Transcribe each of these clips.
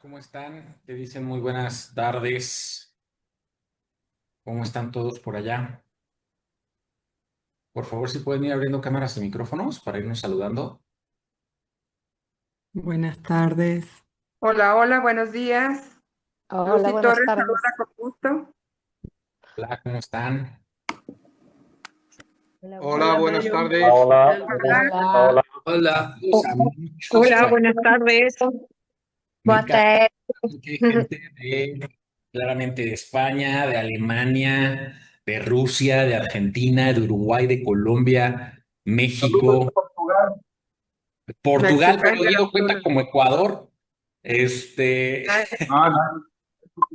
¿Cómo están? Te dicen muy buenas tardes. ¿Cómo están todos por allá? Por favor, si pueden ir abriendo cámaras y micrófonos para irnos saludando. Buenas tardes. Hola, hola, buenos días. Hola, Lucy buenas Torres, saluda tardes. con gusto. Hola, ¿cómo están? Hola, Hola, buenas Hola, buenas Mario. tardes. Hola, Hola. Hola. Oh, A muchos, hola, buenas tardes. me Boa cae tarde. que hay gente claramente de España, de Alemania, de Rusia, de Argentina, de Uruguay, de Colombia, Saludos de México, Portugal. Portugal, Mexico, pero de digo la cuenta como Ecuador. Este, Ah, no,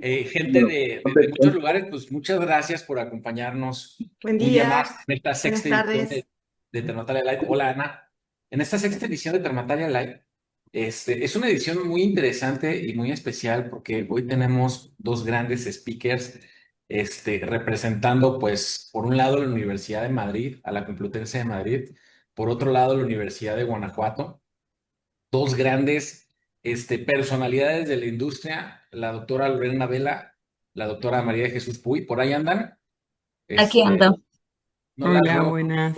gente bueno, de muchos lugares, pues muchas gracias por acompañarnos Buen un día más día, en esta buenas sexta edición tardes. de Termatalia Live. Hola, Ana. En esta sexta edición de Termatalia Live, es una edición muy interesante y muy especial porque hoy tenemos dos grandes speakers, representando, pues, por un lado la Universidad de Madrid, a la Complutense de Madrid, por otro lado la Universidad de Guanajuato, dos grandes personalidades de la industria, la doctora Lorena Vela, la doctora María de Jesús Puy, por ahí andan. Aquí Este, ando. no las Hola, veo, buenas.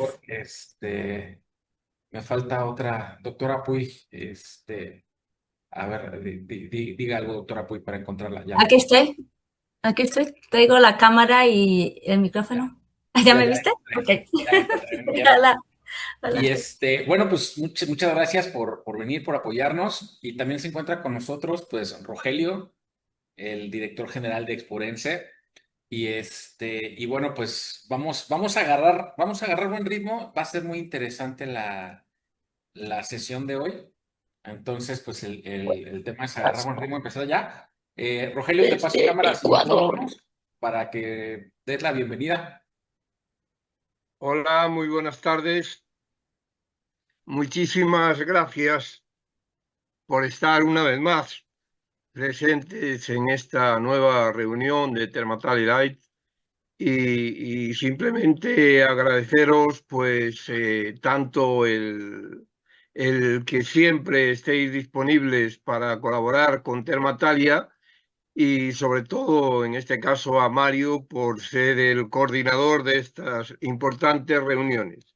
me falta otra, doctora Puy, a ver, diga algo, doctora Puy, para encontrarla. Ya, Aquí estoy. Aquí estoy. Traigo la cámara y el ya, micrófono. ¿Ya ya, me ya, viste? Ok. ya me encontré, ya. Hola. Y Hola. bueno, pues muchas gracias por venir, por apoyarnos. Y también se encuentra con nosotros, pues, Rogelio, el director general de Exporense. Y bueno, pues vamos a agarrar buen ritmo. Va a ser muy interesante la sesión de hoy. Entonces, pues el tema es agarrar buen ritmo, empezar ya. Rogelio, te paso Desde cámaras y Ecuador. micrófonos para que des la bienvenida. Hola, muy buenas tardes. Muchísimas gracias por estar una vez más presentes en esta nueva reunión de Termatali Light y simplemente agradeceros pues tanto el que siempre estéis disponibles para colaborar con Termatalia y sobre todo, en este caso, a Mario por ser el coordinador de estas importantes reuniones.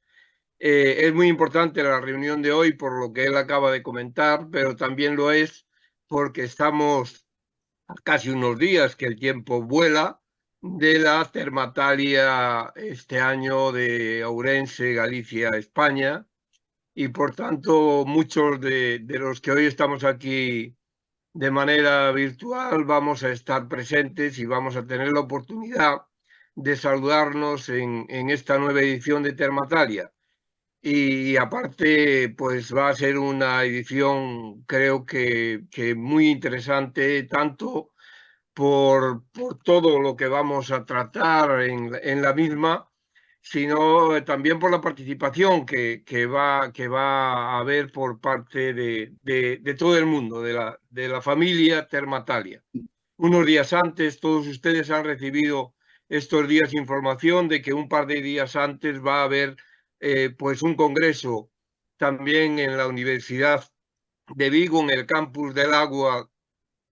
Es muy importante la reunión de hoy por lo que él acaba de comentar, pero también lo es porque estamos a casi unos días que el tiempo vuela de la Termatalia este año de Ourense, Galicia, España, y por tanto muchos de los que hoy estamos aquí de manera virtual vamos a estar presentes y vamos a tener la oportunidad de saludarnos en esta nueva edición de Termatalia. Y aparte, pues va a ser una edición, creo que muy interesante, tanto por todo lo que vamos a tratar en la misma, sino también por la participación que va a haber por parte de todo el mundo, de la familia Termatalia. Unos días antes, todos ustedes han recibido estos días información de que un par de días antes va a haber pues un congreso también en la Universidad de Vigo, en el campus del agua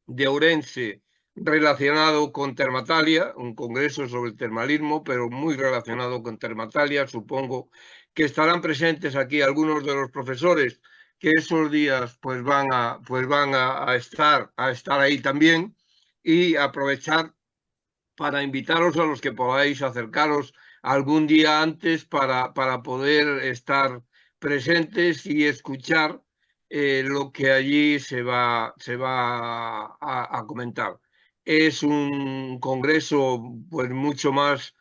de Ourense, relacionado con Termatalia, un congreso sobre el termalismo, pero muy relacionado con Termatalia. Supongo que estarán presentes aquí algunos de los profesores que esos días pues van a estar ahí también y aprovechar para invitaros a los que podáis acercaros algún día antes para poder estar presentes y escuchar lo que allí se va a comentar. Es un congreso pues mucho más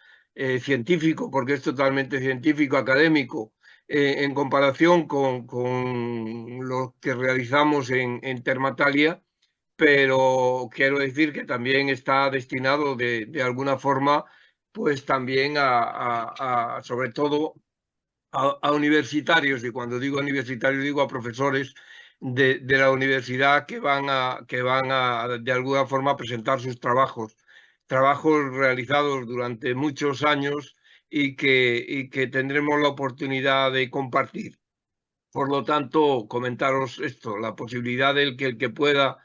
científico, porque es totalmente científico, académico, en comparación con lo que realizamos en Termatalia, pero quiero decir que también está destinado de alguna forma, pues también sobre todo a universitarios, y cuando digo universitarios digo a profesores de la universidad que van a de alguna forma presentar sus trabajos realizados durante muchos años y que tendremos la oportunidad de compartir. Por lo tanto, comentaros esto, la posibilidad del que el que pueda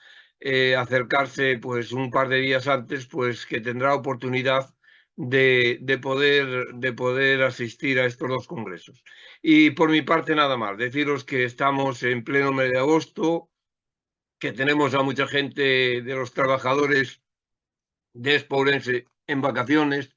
acercarse pues un par de días antes, pues que tendrá oportunidad de poder asistir a estos dos congresos. Y por mi parte nada más, deciros que estamos en pleno mes de agosto, que tenemos a mucha gente de los trabajadores de Expo Ourense en vacaciones,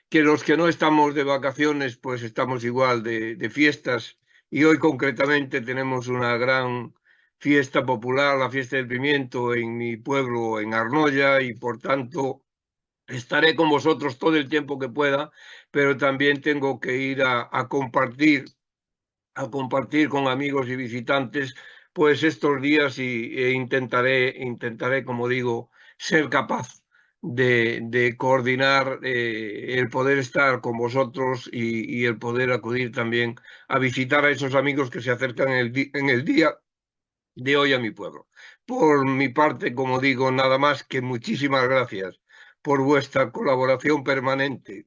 que los que no estamos de vacaciones, pues estamos igual de fiestas, y hoy concretamente tenemos una gran fiesta popular, la fiesta del pimiento en mi pueblo, en Arnoya, y por tanto estaré con vosotros todo el tiempo que pueda, pero también tengo que ir a compartir con amigos y visitantes pues estos días e intentaré, como digo, ser capaz de coordinar el poder estar con vosotros y el poder acudir también a visitar a esos amigos que se acercan en el día de hoy a mi pueblo. Por mi parte, como digo, nada más que muchísimas gracias por vuestra colaboración permanente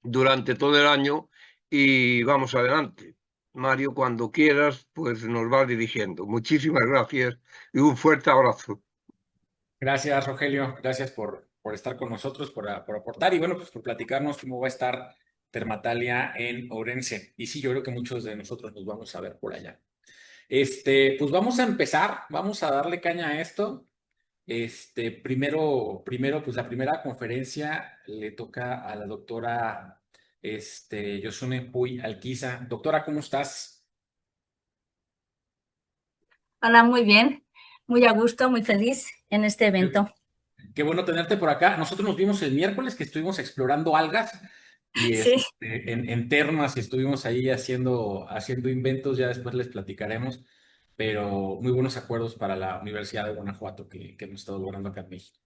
durante todo el año y vamos adelante. Mario, cuando quieras, pues nos vas dirigiendo. Muchísimas gracias y un fuerte abrazo. Gracias, Rogelio. Gracias por estar con nosotros, por aportar y bueno, pues por platicarnos cómo va a estar Termatalia en Ourense. Y sí, yo creo que muchos de nosotros nos vamos a ver por allá. Pues vamos a empezar, vamos a darle caña a esto. Primero, pues la primera conferencia le toca a la doctora, Yosune Puy Alquiza. Doctora, ¿cómo estás? Hola, muy bien, muy a gusto, muy feliz en este Qué, evento. qué bueno tenerte por acá. Nosotros nos vimos el miércoles que estuvimos explorando algas y Sí, en termas y estuvimos ahí haciendo inventos, ya después les platicaremos, pero muy buenos acuerdos para la Universidad de Guanajuato que hemos estado logrando acá en México.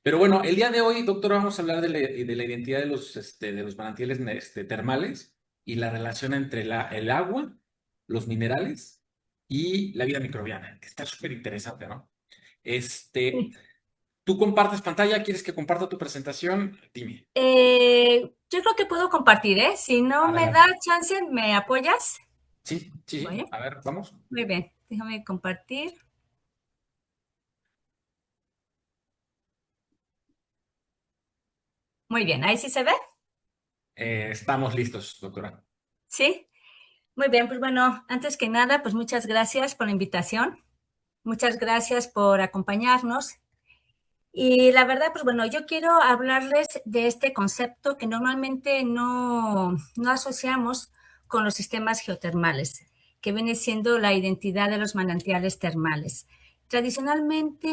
Pero bueno, el día de hoy, doctora, vamos a hablar de la identidad de los manantiales termales y la relación entre el agua, los minerales y la vida microbiana, que está súper interesante, ¿no? Este, sí. ¿Tú compartes pantalla? ¿Quieres que comparta tu presentación? Dime. Yo creo que puedo compartir, ¿eh? Si no me da Adelante. chance, ¿me apoyas? Sí, sí, sí. Vaya, A ver, vamos. muy bien, déjame compartir. Muy bien, ¿ahí sí se ve? Estamos listos, doctora. Sí, muy bien, pues bueno, antes que nada, pues muchas gracias por la invitación, muchas gracias por acompañarnos. Y la verdad, pues bueno, yo quiero hablarles de este concepto que normalmente no asociamos con los sistemas geotermales, que viene siendo la identidad de los manantiales termales. Tradicionalmente,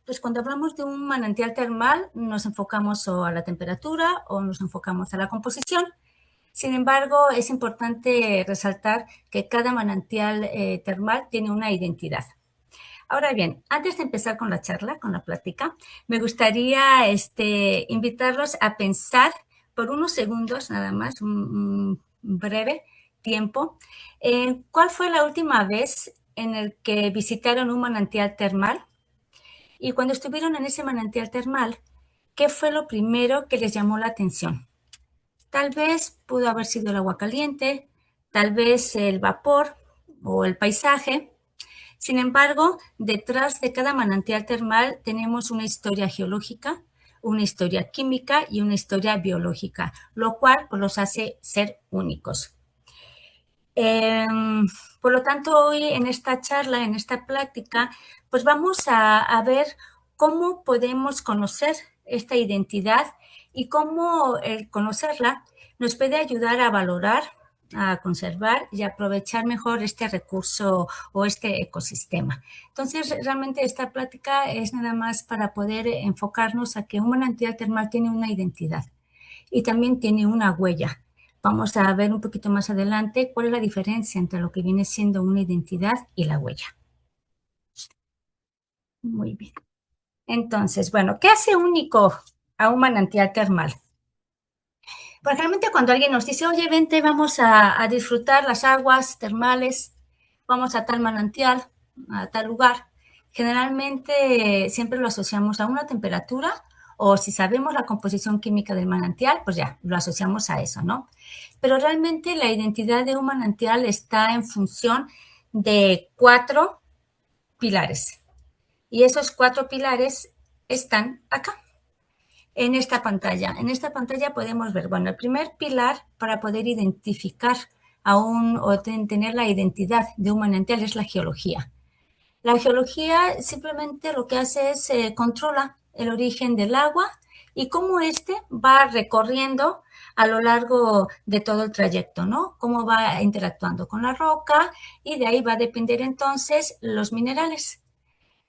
pues cuando hablamos de un manantial termal, nos enfocamos o a la temperatura o nos enfocamos a la composición. Sin embargo, es importante resaltar que cada manantial termal tiene una identidad. Ahora bien, antes de empezar con la charla, con la plática, me gustaría invitarlos a pensar por unos segundos, nada más, un breve tiempo, ¿cuál fue la última vez en el que visitaron un manantial termal? Y cuando estuvieron en ese manantial termal, ¿qué fue lo primero que les llamó la atención? Tal vez pudo haber sido el agua caliente, tal vez el vapor o el paisaje. Sin embargo, detrás de cada manantial termal tenemos una historia geológica, una historia química y una historia biológica, lo cual pues, los hace ser únicos. Por lo tanto, hoy en esta charla, en esta plática, pues vamos a ver cómo podemos conocer esta identidad y cómo el conocerla nos puede ayudar a valorar, a conservar y aprovechar mejor este recurso o este ecosistema. Entonces, realmente esta plática es nada más para poder enfocarnos a que un manantial termal tiene una identidad y también tiene una huella. Vamos a ver un poquito más adelante cuál es la diferencia entre lo que viene siendo una identidad y la huella. Muy bien. Entonces, bueno, ¿qué hace único a un manantial termal? Pues realmente cuando alguien nos dice, oye, vente, vamos a disfrutar las aguas termales, vamos a tal manantial, a tal lugar, generalmente siempre lo asociamos a una temperatura o si sabemos la composición química del manantial, pues ya, lo asociamos a eso, ¿no? Pero realmente la identidad de un manantial está en función de 4 pilares. Y esos 4 pilares están acá, en esta pantalla. En esta pantalla podemos ver, bueno, el primer pilar para poder identificar o tener la identidad de un manantial es la geología. La geología simplemente lo que hace es controla el origen del agua y cómo éste va recorriendo a lo largo de todo el trayecto, ¿no? Cómo va interactuando con la roca y de ahí va a depender entonces los minerales.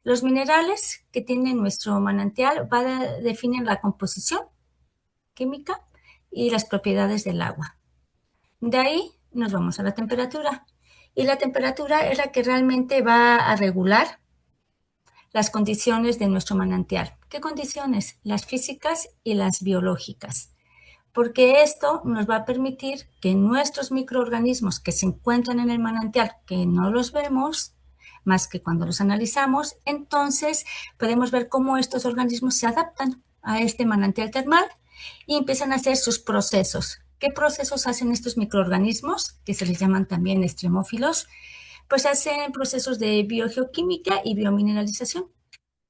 Los minerales que tiene nuestro manantial definen la composición química y las propiedades del agua. De ahí nos vamos a la temperatura. Y la temperatura es la que realmente va a regular las condiciones de nuestro manantial. ¿Qué condiciones? Las físicas y las biológicas. Porque esto nos va a permitir que nuestros microorganismos que se encuentran en el manantial, que no los vemos, más que cuando los analizamos, entonces podemos ver cómo estos organismos se adaptan a este manantial termal y empiezan a hacer sus procesos. ¿Qué procesos hacen estos microorganismos, que se les llaman también extremófilos? Pues hacen procesos de biogeoquímica y biomineralización.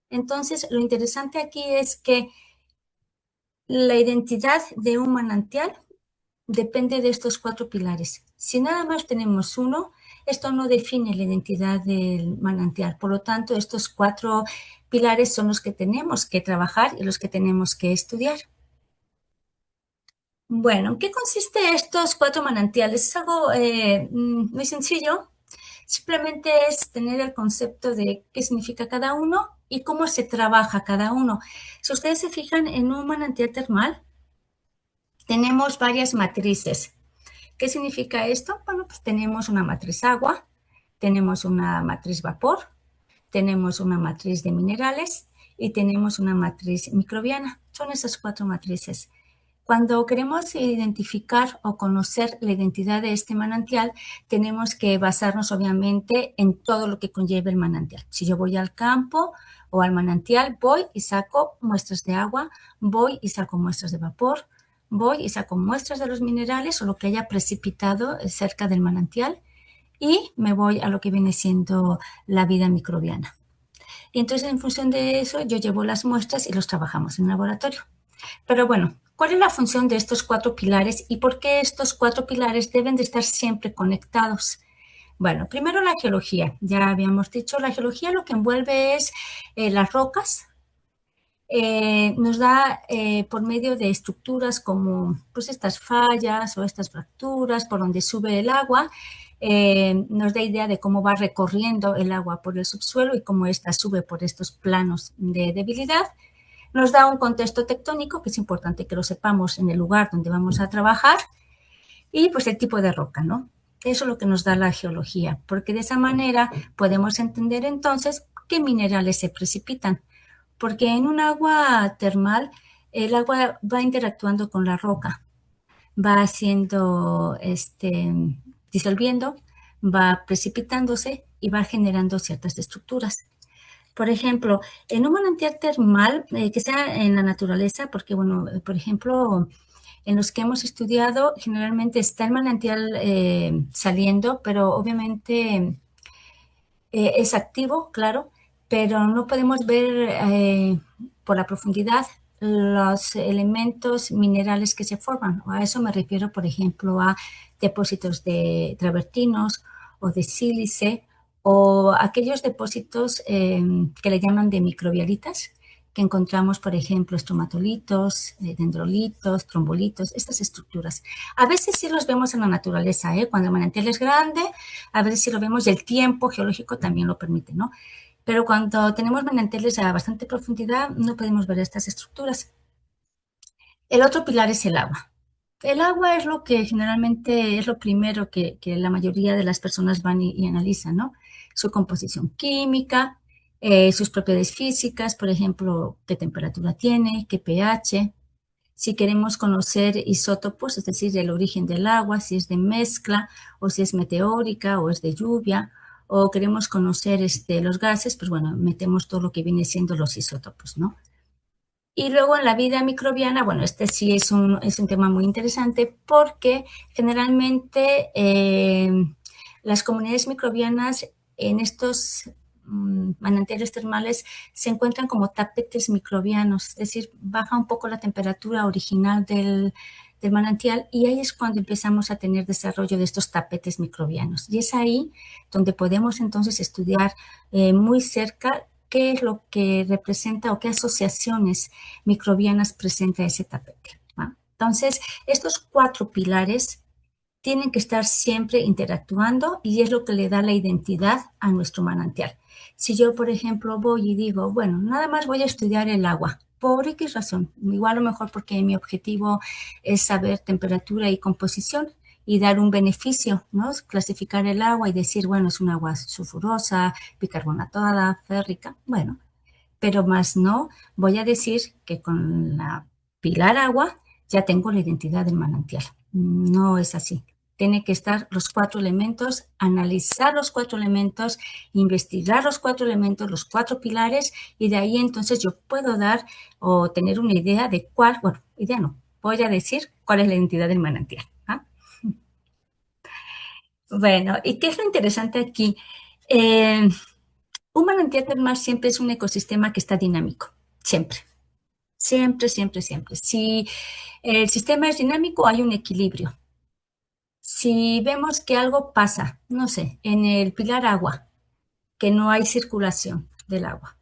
Entonces, lo interesante aquí es que la identidad de un manantial depende de estos 4 pilares. Si nada más tenemos uno, esto no define la identidad del manantial. Por lo tanto, estos 4 pilares son los que tenemos que trabajar y los que tenemos que estudiar. Bueno, ¿en qué consiste estos 4 manantiales? Es algo muy sencillo. Simplemente es tener el concepto de qué significa cada uno y cómo se trabaja cada uno. Si ustedes se fijan en un manantial termal, tenemos varias matrices. ¿Qué significa esto? Bueno, pues tenemos una matriz agua, tenemos una matriz vapor, tenemos una matriz de minerales y tenemos una matriz microbiana. Son esas 4 matrices. Cuando queremos identificar o conocer la identidad de este manantial, tenemos que basarnos obviamente en todo lo que conlleva el manantial. Si yo voy al campo o al manantial, voy y saco muestras de agua, voy y saco muestras de vapor, voy y saco muestras de los minerales o lo que haya precipitado cerca del manantial y me voy a lo que viene siendo la vida microbiana. Y entonces en función de eso yo llevo las muestras y los trabajamos en el laboratorio. Pero bueno, ¿cuál es la función de estos 4 pilares y por qué estos 4 pilares deben de estar siempre conectados? Bueno, primero la geología. Ya habíamos dicho, la geología lo que envuelve es las rocas. Nos da por medio de estructuras como pues estas fallas o estas fracturas por donde sube el agua, nos da idea de cómo va recorriendo el agua por el subsuelo y cómo ésta sube por estos planos de debilidad. Nos da un contexto tectónico, que es importante que lo sepamos en el lugar donde vamos a trabajar, y pues el tipo de roca, ¿no? Eso es lo que nos da la geología, porque de esa manera podemos entender entonces qué minerales se precipitan, porque en un agua termal el agua va interactuando con la roca, va haciendo, disolviendo, va precipitándose y va generando ciertas estructuras. Por ejemplo, en un manantial termal, que sea en la naturaleza, porque, bueno, por ejemplo, en los que hemos estudiado, generalmente está el manantial saliendo, pero obviamente es activo, claro, pero no podemos ver por la profundidad los elementos minerales que se forman. A eso me refiero, por ejemplo, a depósitos de travertinos o de sílice o aquellos depósitos que le llaman de microbialitas, que encontramos, por ejemplo, estromatolitos, dendrolitos, trombolitos, estas estructuras. A veces sí los vemos en la naturaleza, cuando el manantial es grande, a veces sí lo vemos y el tiempo geológico también lo permite, ¿no? Pero cuando tenemos manantiales a bastante profundidad, no podemos ver estas estructuras. El otro pilar es el agua. El agua es lo que generalmente es lo primero que la mayoría de las personas van y analizan, ¿no? Su composición química, sus propiedades físicas, por ejemplo, qué temperatura tiene, qué pH. Si queremos conocer isótopos, es decir, el origen del agua, si es de mezcla o si es meteórica o es de lluvia, o queremos conocer los gases, pues bueno, metemos todo lo que viene siendo los isótopos, ¿no? Y luego en la vida microbiana, bueno, este sí es un tema muy interesante porque generalmente las comunidades microbianas en estos manantiales termales se encuentran como tapetes microbianos, es decir, baja un poco la temperatura original del manantial y ahí es cuando empezamos a tener desarrollo de estos tapetes microbianos. Y es ahí donde podemos entonces estudiar muy cerca qué es lo que representa o qué asociaciones microbianas presenta ese tapete, ¿va? Entonces, estos 4 pilares tienen que estar siempre interactuando y es lo que le da la identidad a nuestro manantial. Si yo, por ejemplo, voy y digo, bueno, nada más voy a estudiar el agua, ¿por X razón? Igual a lo mejor porque mi objetivo es saber temperatura y composición y dar un beneficio, ¿no? Clasificar el agua y decir, bueno, es un agua sulfurosa, bicarbonatada, férrica, bueno, pero más no voy a decir que con la pilar agua ya tengo la identidad del manantial. No es así. Tiene que estar los 4 elementos, analizar los 4 elementos, investigar los 4 elementos, los 4 pilares, y de ahí entonces yo puedo dar o tener una idea de cuál, bueno, idea no, voy a decir cuál es la identidad del manantial. ¿Ah? Bueno, ¿y qué es lo interesante aquí? Un manantial termal siempre es un ecosistema que está dinámico, siempre. Siempre, siempre, siempre. Si el sistema es dinámico, hay un equilibrio. Si vemos que algo pasa, no sé, en el pilar agua, que no hay circulación del agua,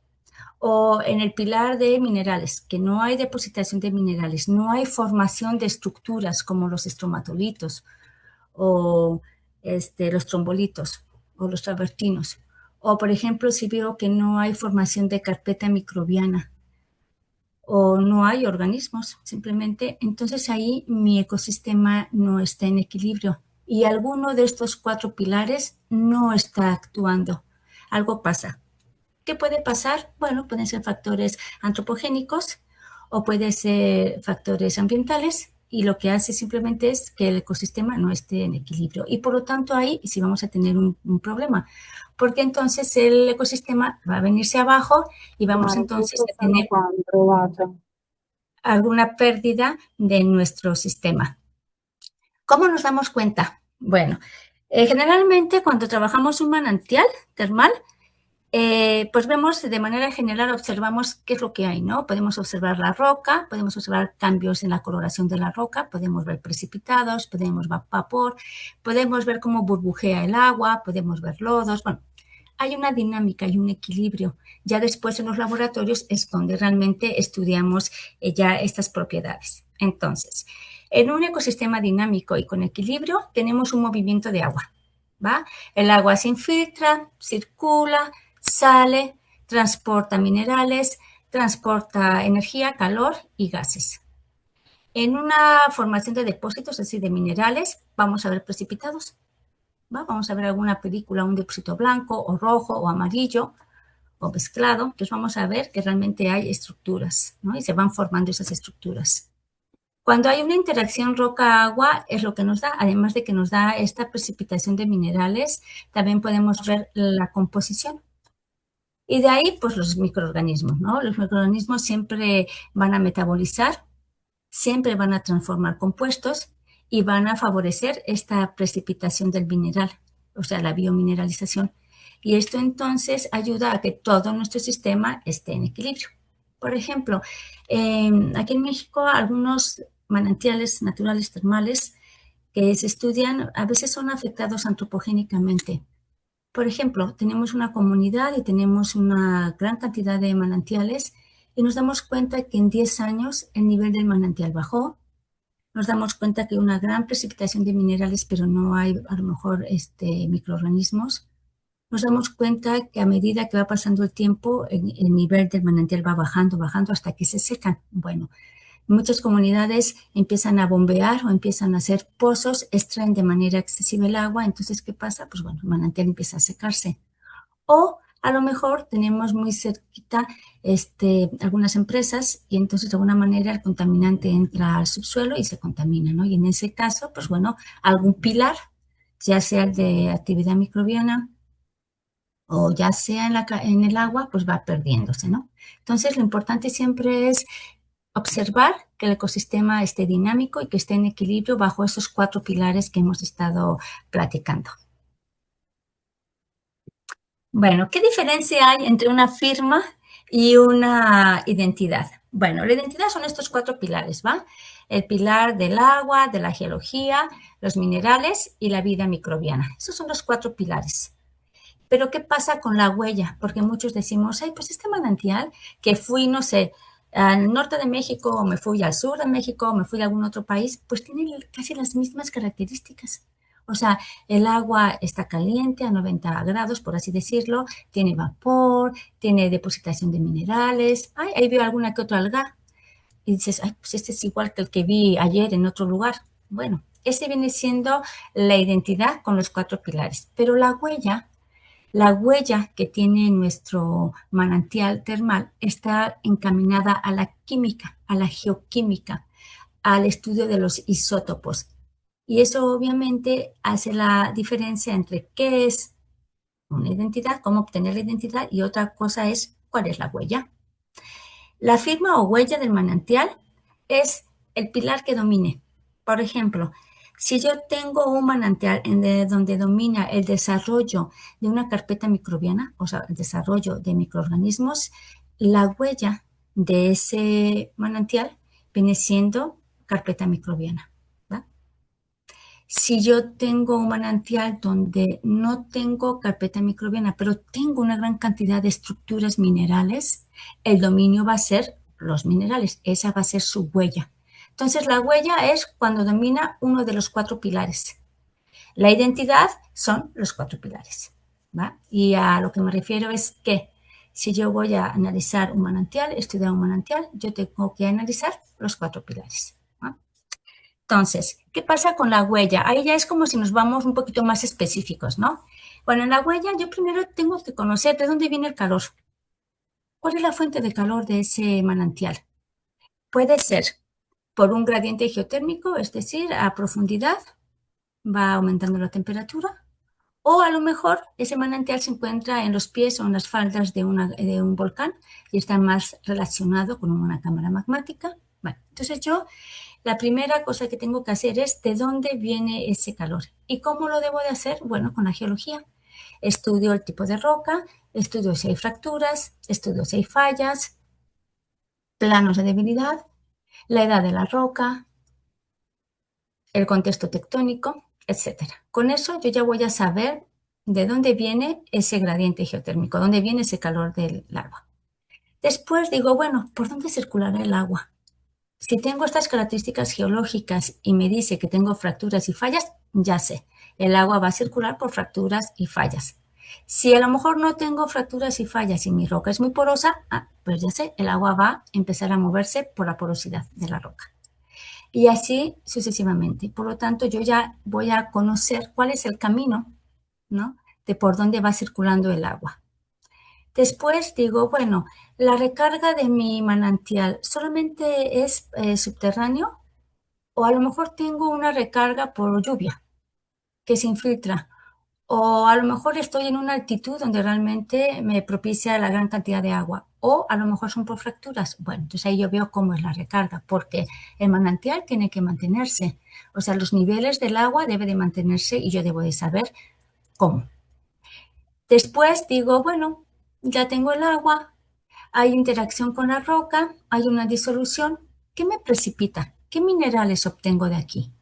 o en el pilar de minerales, que no hay depositación de minerales, no hay formación de estructuras como los estromatolitos o los trombolitos o los travertinos, o por ejemplo, si veo que no hay formación de carpeta microbiana, o no hay organismos, simplemente, entonces ahí mi ecosistema no está en equilibrio y alguno de estos 4 pilares no está actuando. Algo pasa. ¿Qué puede pasar? Bueno, pueden ser factores antropogénicos o pueden ser factores ambientales y lo que hace simplemente es que el ecosistema no esté en equilibrio y por lo tanto ahí sí vamos a tener un problema porque entonces el ecosistema va a venirse abajo y vamos entonces a tener alguna pérdida de nuestro sistema. ¿Cómo nos damos cuenta? Bueno, generalmente cuando trabajamos un manantial termal, pues vemos de manera general, observamos qué es lo que hay, ¿no? Podemos observar la roca, podemos observar cambios en la coloración de la roca, podemos ver precipitados, podemos ver vapor, podemos ver cómo burbujea el agua, podemos ver lodos, bueno, hay una dinámica y un equilibrio. Ya después en los laboratorios es donde realmente estudiamos ya estas propiedades. Entonces, en un ecosistema dinámico y con equilibrio tenemos un movimiento de agua, ¿va? El agua se infiltra, circula, sale, transporta minerales, transporta energía, calor y gases. En una formación de depósitos, es decir, de minerales, vamos a ver precipitados. ¿Va? Vamos a ver alguna película, un depósito blanco o rojo o amarillo o mezclado, entonces vamos a ver que realmente hay estructuras, ¿no? Y se van formando esas estructuras. Cuando hay una interacción roca-agua es lo que nos da, además de que nos da esta precipitación de minerales, también podemos ver la composición. Y de ahí, pues los microorganismos, ¿no? Los microorganismos siempre van a metabolizar, siempre van a transformar compuestos y van a favorecer esta precipitación del mineral, o sea, la biomineralización. Y esto entonces ayuda a que todo nuestro sistema esté en equilibrio. Por ejemplo, aquí en México algunos manantiales naturales termales que se estudian a veces son afectados antropogénicamente. Por ejemplo, tenemos una comunidad y tenemos una gran cantidad de manantiales y nos damos cuenta que en 10 años el nivel del manantial bajó. Nos damos cuenta que hay una gran precipitación de minerales, pero no hay a lo mejor microorganismos. Nos damos cuenta que a medida que va pasando el tiempo, el nivel del manantial va bajando, bajando hasta que se secan. Bueno, muchas comunidades empiezan a bombear o empiezan a hacer pozos, extraen de manera excesiva el agua. Entonces, ¿qué pasa? Pues bueno, el manantial empieza a secarse. O a lo mejor tenemos muy cerquita algunas empresas y entonces de alguna manera el contaminante entra al subsuelo y se contamina, ¿no? Y en ese caso, pues bueno, algún pilar, ya sea el de actividad microbiana o ya sea en el agua, pues va perdiéndose, ¿no? Entonces lo importante siempre es observar que el ecosistema esté dinámico y que esté en equilibrio bajo esos 4 pilares que hemos estado platicando. Bueno, ¿qué diferencia hay entre una firma y una identidad? Bueno, la identidad son estos 4 pilares, ¿va? El pilar del agua, de la geología, los minerales y la vida microbiana. Esos son los 4 pilares. Pero ¿qué pasa con la huella? Porque muchos decimos, ay, pues este manantial que fui, no sé, al norte de México, o me fui al sur de México, o me fui a algún otro país, pues tiene casi las mismas características. O sea, el agua está caliente a 90 grados, por así decirlo, tiene vapor, tiene depositación de minerales, ay, ahí veo alguna que otra alga, y dices, ay, pues este es igual que el que vi ayer en otro lugar. Bueno, ese viene siendo la identidad con los 4 pilares, pero la huella que tiene nuestro manantial termal está encaminada a la química, a la geoquímica, al estudio de los isótopos. Y eso obviamente hace la diferencia entre qué es una identidad, cómo obtener la identidad, y otra cosa es cuál es la huella. La firma o huella del manantial es el pilar que domine. Por ejemplo, si yo tengo un manantial donde domina el desarrollo de una carpeta microbiana, o sea, el desarrollo de microorganismos, la huella de ese manantial viene siendo carpeta microbiana. ¿Va? Si yo tengo un manantial donde no tengo carpeta microbiana, pero tengo una gran cantidad de estructuras minerales, el dominio va a ser los minerales, esa va a ser su huella. Entonces, la huella es cuando domina uno de los 4 pilares. La identidad son los 4 pilares, ¿va? Y a lo que me refiero es que si yo voy a analizar un manantial, estudiar un manantial, yo tengo que analizar los 4 pilares. Entonces, ¿qué pasa con la huella? Ahí ya es como si nos vamos un poquito más específicos, ¿no? Bueno, en la huella yo primero tengo que conocer de dónde viene el calor. ¿Cuál es la fuente de calor de ese manantial? Puede ser por un gradiente geotérmico, es decir, a profundidad va aumentando la temperatura, o a lo mejor ese manantial se encuentra en los pies o en las faldas de un volcán y está más relacionado con una cámara magmática. Bueno, entonces la primera cosa que tengo que hacer es de dónde viene ese calor. ¿Y cómo lo debo de hacer? Bueno, con la geología. Estudio el tipo de roca, estudio si hay fracturas, estudio si hay fallas, planos de debilidad, la edad de la roca, el contexto tectónico, etc. Con eso yo ya voy a saber de dónde viene ese gradiente geotérmico, dónde viene ese calor del agua. Después digo, bueno, ¿por dónde circulará el agua? Si tengo estas características geológicas y me dice que tengo fracturas y fallas, ya sé, el agua va a circular por fracturas y fallas. Si a lo mejor no tengo fracturas y fallas y mi roca es muy porosa, pues ya sé, el agua va a empezar a moverse por la porosidad de la roca. Y así sucesivamente. Por lo tanto, yo ya voy a conocer cuál es el camino, ¿no? De por dónde va circulando el agua. Después digo, bueno, la recarga de mi manantial solamente es subterráneo, o a lo mejor tengo una recarga por lluvia que se infiltra, o a lo mejor estoy en una altitud donde realmente me propicia la gran cantidad de agua, o a lo mejor son por fracturas. Bueno, entonces ahí yo veo cómo es la recarga, porque el manantial tiene que mantenerse, o sea, los niveles del agua deben de mantenerse y yo debo de saber cómo. Después digo, bueno, ya tengo el agua, hay interacción con la roca, hay una disolución. ¿Qué me precipita? ¿Qué minerales obtengo de aquí?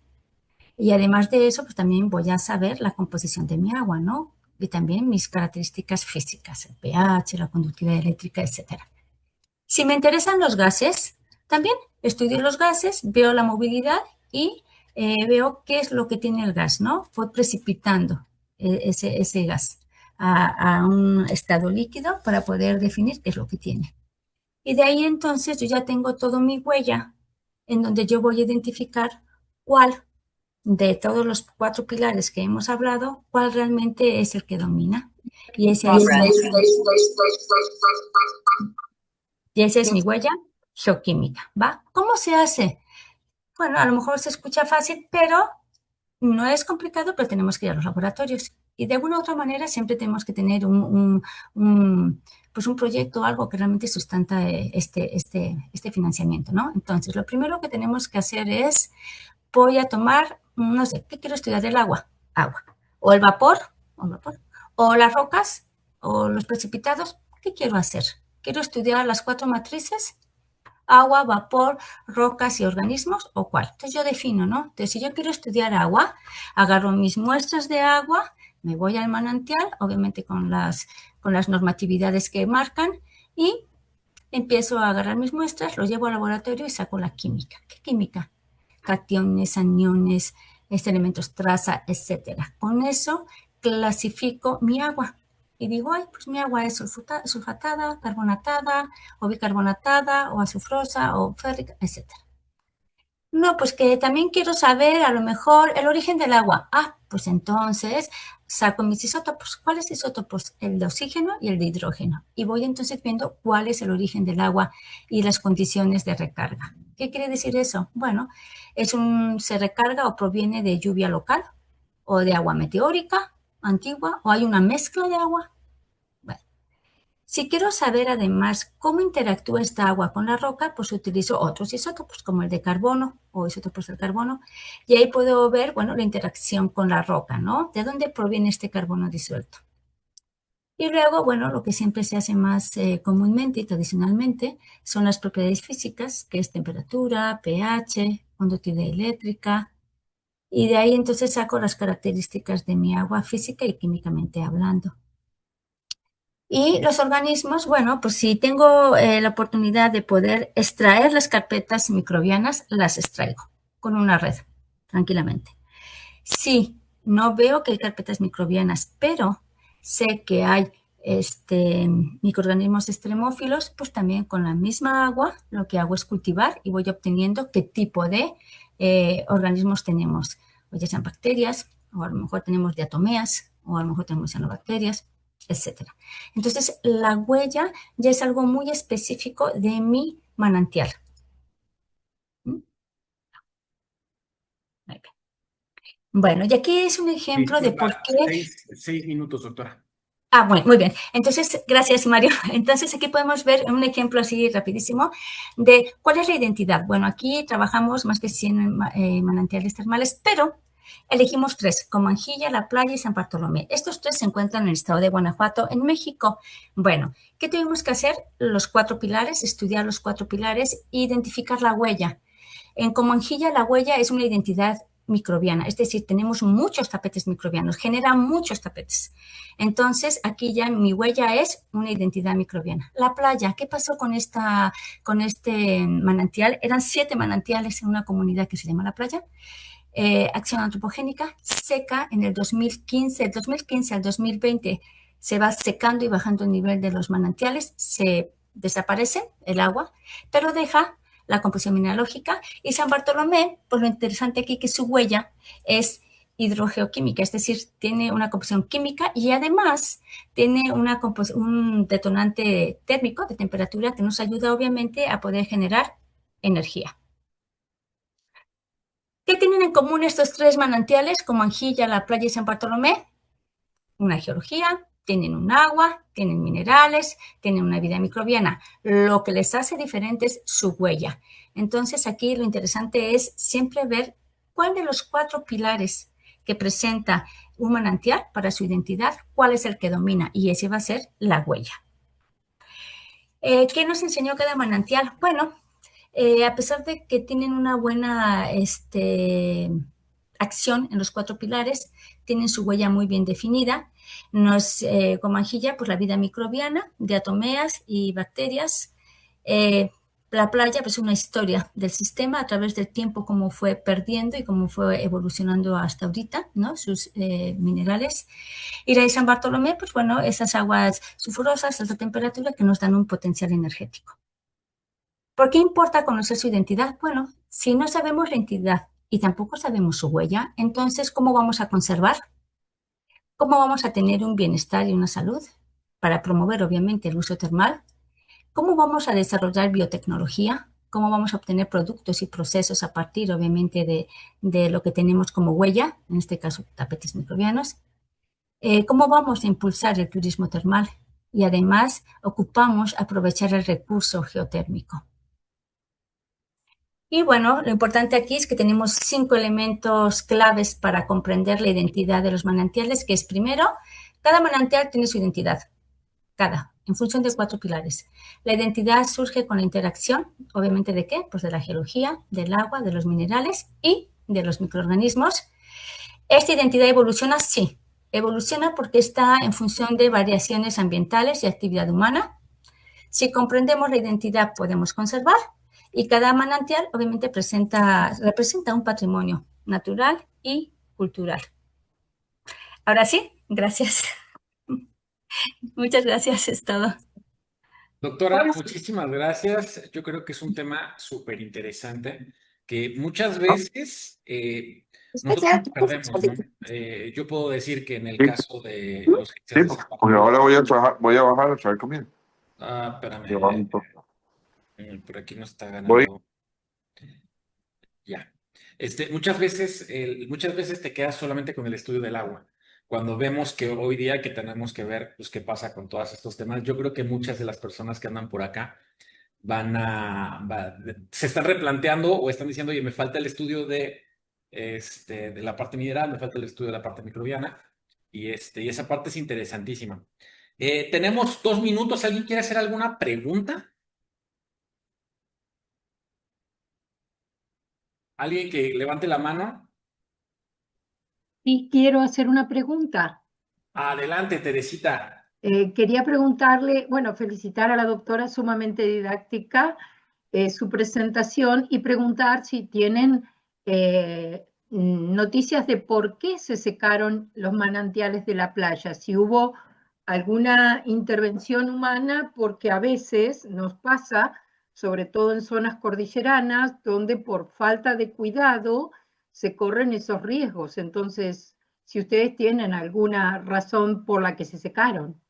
Y además de eso, pues también voy a saber la composición de mi agua, ¿no? Y también mis características físicas, el pH, la conductividad eléctrica, etc. Si me interesan los gases, también estudio los gases, veo la movilidad y veo qué es lo que tiene el gas, ¿no? Voy precipitando ese gas a un estado líquido para poder definir qué es lo que tiene. Y de ahí entonces yo ya tengo todo mi huella en donde yo voy a identificar cuál de todos los 4 pilares que hemos hablado, cuál realmente es el que domina. Y esa es mi huella geoquímica, ¿va? ¿Cómo se hace? Bueno, a lo mejor se escucha fácil, pero no es complicado, pero tenemos que ir a los laboratorios. Y de alguna u otra manera siempre tenemos que tener pues un proyecto, algo que realmente sustenta este financiamiento, ¿no? Entonces, lo primero que tenemos que hacer es, voy a tomar, no sé, ¿qué quiero estudiar? El agua, o el vapor, o las rocas, o los precipitados, ¿qué quiero hacer? ¿Quiero estudiar las 4 matrices? Agua, vapor, rocas y organismos, ¿o cuál? Entonces yo defino, ¿no? Entonces si yo quiero estudiar agua, agarro mis muestras de agua, me voy al manantial, obviamente con las normatividades que marcan, y empiezo a agarrar mis muestras, los llevo al laboratorio y saco la química. ¿Qué química? Cationes, aniones, elementos traza, etcétera. Con eso clasifico mi agua y digo, ay, pues mi agua es sulfatada, carbonatada, o bicarbonatada, o azufrosa, o férrica, etcétera. No, pues que también quiero saber a lo mejor el origen del agua. Ah, pues entonces saco mis isótopos. ¿Cuáles isótopos? El de oxígeno y el de hidrógeno. Y voy entonces viendo cuál es el origen del agua y las condiciones de recarga. ¿Qué quiere decir eso? Bueno, se recarga o proviene de lluvia local o de agua meteórica antigua o hay una mezcla de agua. Bueno, si quiero saber además cómo interactúa esta agua con la roca, pues utilizo otros isótopos como el de carbono o isótopos del carbono y ahí puedo ver, bueno, la interacción con la roca, ¿no? ¿De dónde proviene este carbono disuelto? Y luego, bueno, lo que siempre se hace más comúnmente y tradicionalmente son las propiedades físicas, que es temperatura, pH, conductividad eléctrica, y de ahí entonces saco las características de mi agua física y químicamente hablando. Y los organismos, bueno, pues si tengo la oportunidad de poder extraer las carpetas microbianas, las extraigo con una red, tranquilamente. Si no veo que hay carpetas microbianas, pero sé que hay microorganismos extremófilos, pues también con la misma agua lo que hago es cultivar y voy obteniendo qué tipo de organismos tenemos. O ya sean bacterias, o a lo mejor tenemos diatomeas, o a lo mejor tenemos cianobacterias, etcétera. Entonces, la huella ya es algo muy específico de mi manantial. Bueno, y aquí es un ejemplo de por qué... 6 minutos, doctora. Ah, bueno, muy bien. Entonces, gracias, Mario. Entonces, aquí podemos ver un ejemplo así rapidísimo de cuál es la identidad. Bueno, aquí trabajamos más de 100 manantiales termales, pero elegimos 3, Comanjilla, La Playa y San Bartolomé. Estos 3 se encuentran en el estado de Guanajuato, en México. Bueno, ¿qué tuvimos que hacer? Los 4 pilares, estudiar los 4 pilares e identificar la huella. En Comanjilla, la huella es una identidad microbiana, es decir, tenemos muchos tapetes microbianos, generan muchos tapetes. Entonces, aquí ya mi huella es una identidad microbiana. La Playa, ¿qué pasó con este manantial? Eran 7 manantiales en una comunidad que se llama La Playa. Acción antropogénica, seca en el 2015, del 2015 al 2020 se va secando y bajando el nivel de los manantiales, se desaparece el agua, pero deja la composición mineralógica, y San Bartolomé, pues lo interesante aquí que su huella es hidrogeoquímica, es decir, tiene una composición química y además tiene un detonante térmico de temperatura que nos ayuda obviamente a poder generar energía. ¿Qué tienen en común estos 3 manantiales, Comanjilla, La Playa y San Bartolomé? Una geología, tienen un agua, tienen minerales, tienen una vida microbiana. Lo que les hace diferente es su huella. Entonces, aquí lo interesante es siempre ver cuál de los 4 pilares que presenta un manantial para su identidad, cuál es el que domina, y ese va a ser la huella. ¿Qué nos enseñó cada manantial? Bueno, a pesar de que tienen una buena acción en los 4 pilares, tienen su huella muy bien definida. Comanjilla, pues la vida microbiana, diatomeas y bacterias. La Playa, pues una historia del sistema a través del tiempo, cómo fue perdiendo y cómo fue evolucionando hasta ahorita, ¿no? Sus minerales. Y la de San Bartolomé, pues bueno, esas aguas sulfurosas, alta temperatura, que nos dan un potencial energético. ¿Por qué importa conocer su identidad? Bueno, si no sabemos la identidad y tampoco sabemos su huella, entonces, ¿cómo vamos a conservar? ¿Cómo vamos a tener un bienestar y una salud? Para promover, obviamente, el uso termal. ¿Cómo vamos a desarrollar biotecnología? ¿Cómo vamos a obtener productos y procesos a partir, obviamente, de lo que tenemos como huella? En este caso, tapetes microbianos. ¿Cómo vamos a impulsar el turismo termal? Y además, ocupamos aprovechar el recurso geotérmico. Y bueno, lo importante aquí es que tenemos 5 elementos claves para comprender la identidad de los manantiales, que es primero, cada manantial tiene su identidad. en función de 4 pilares. La identidad surge con la interacción, obviamente, ¿de qué? Pues de la geología, del agua, de los minerales y de los microorganismos. ¿Esta identidad evoluciona? Sí, evoluciona porque está en función de variaciones ambientales y actividad humana. Si comprendemos la identidad, podemos conservar, y cada manantial obviamente representa un patrimonio natural y cultural. Ahora sí, gracias. Muchas gracias, es todo. Doctora, muchísimas gracias. Yo creo que es un tema súper interesante que muchas veces nosotros nos perdemos, ¿no? Yo puedo decir que en el caso de los Sí, glaciares porque ahora voy a bajar a traer comida. espérame, por aquí no está Voy. ganando. Ya. Muchas veces te quedas solamente con el estudio del agua. Cuando vemos que hoy día que tenemos que ver, pues, qué pasa con todos estos temas, yo creo que muchas de las personas que andan por acá se están replanteando o están diciendo, oye, me falta el estudio de la parte mineral, me falta el estudio de la parte microbiana, y esa parte es interesantísima. Tenemos 2 minutos. ¿Alguien quiere hacer alguna pregunta? ¿Alguien que levante la mano? Sí, quiero hacer una pregunta. Adelante, Teresita. Quería preguntarle, bueno, felicitar a la doctora, sumamente didáctica, su presentación, y preguntar si tienen noticias de por qué se secaron los manantiales de la playa, si hubo alguna intervención humana, porque a veces nos pasa, sobre todo en zonas cordilleranas, donde por falta de cuidado se corren esos riesgos. Entonces, si ustedes tienen alguna razón por la que se secaron.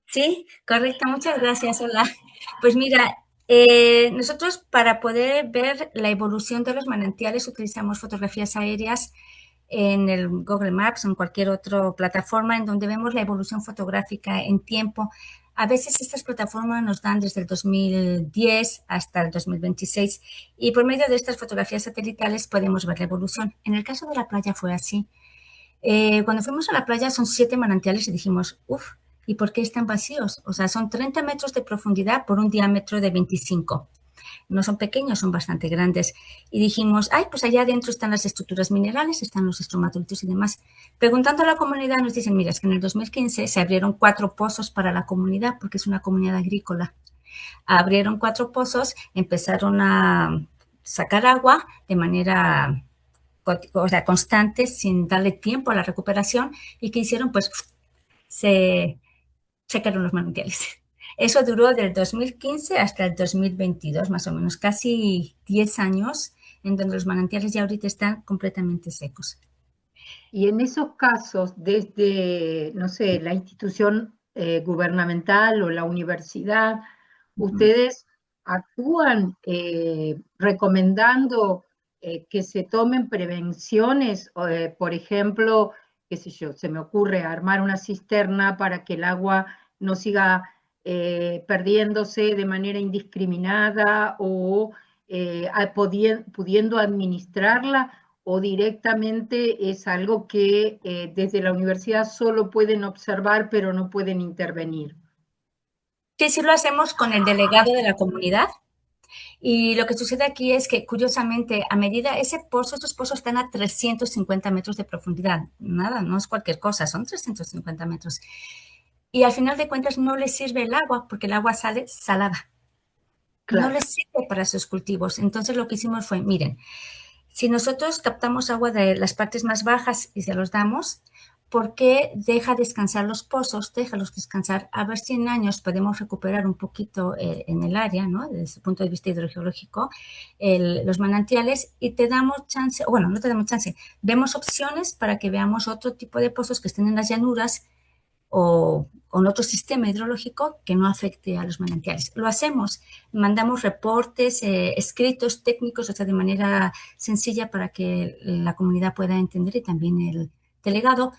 Sí, correcto, muchas gracias, hola. Pues mira, nosotros para poder ver la evolución de los manantiales utilizamos fotografías aéreas en el Google Maps o en cualquier otra plataforma en donde vemos la evolución fotográfica en tiempo. A veces estas plataformas nos dan desde el 2010 hasta el 2026 y por medio de estas fotografías satelitales podemos ver la evolución. En el caso de la playa fue así. Cuando fuimos a la playa son 7 manantiales y dijimos, uff, ¿y por qué están vacíos? O sea, son 30 metros de profundidad por un diámetro de 25. No son pequeños, son bastante grandes. Y dijimos, ay, pues allá adentro están las estructuras minerales, están los estromatolitos y demás. Preguntando a la comunidad nos dicen, mira, es que en el 2015 se abrieron 4 pozos para la comunidad, porque es una comunidad agrícola. Abrieron 4 pozos, empezaron a sacar agua de manera constante, sin darle tiempo a la recuperación, y que hicieron, pues, se secaron los manantiales. Eso duró del 2015 hasta el 2022, más o menos, casi 10 años, en donde los manantiales ya ahorita están completamente secos. Y en esos casos, desde, no sé, la institución gubernamental o la universidad, ¿ustedes actúan recomendando que se tomen prevenciones? Por ejemplo, qué sé yo, se me ocurre armar una cisterna para que el agua no siga perdiéndose de manera indiscriminada, o pudiendo administrarla, o directamente es algo que desde la universidad solo pueden observar pero no pueden intervenir. Sí, sí lo hacemos con el delegado de la comunidad. Y lo que sucede aquí es que, curiosamente, a medida estos pozos están a 350 metros de profundidad. Nada, no es cualquier cosa, son 350 metros. Y al final de cuentas no les sirve el agua, porque el agua sale salada. Claro. No les sirve para sus cultivos. Entonces lo que hicimos fue, miren, si nosotros captamos agua de las partes más bajas y se los damos, ¿por qué deja descansar los pozos? Déjalos descansar. A ver si en años podemos recuperar un poquito en el área, ¿no? Desde el punto de vista hidrogeológico, los manantiales, y te damos chance, bueno, no te damos chance, vemos opciones para que veamos otro tipo de pozos que estén en las llanuras o con otro sistema hidrológico que no afecte a los manantiales. Lo hacemos, mandamos reportes escritos, técnicos, o sea, de manera sencilla para que la comunidad pueda entender, y también el delegado.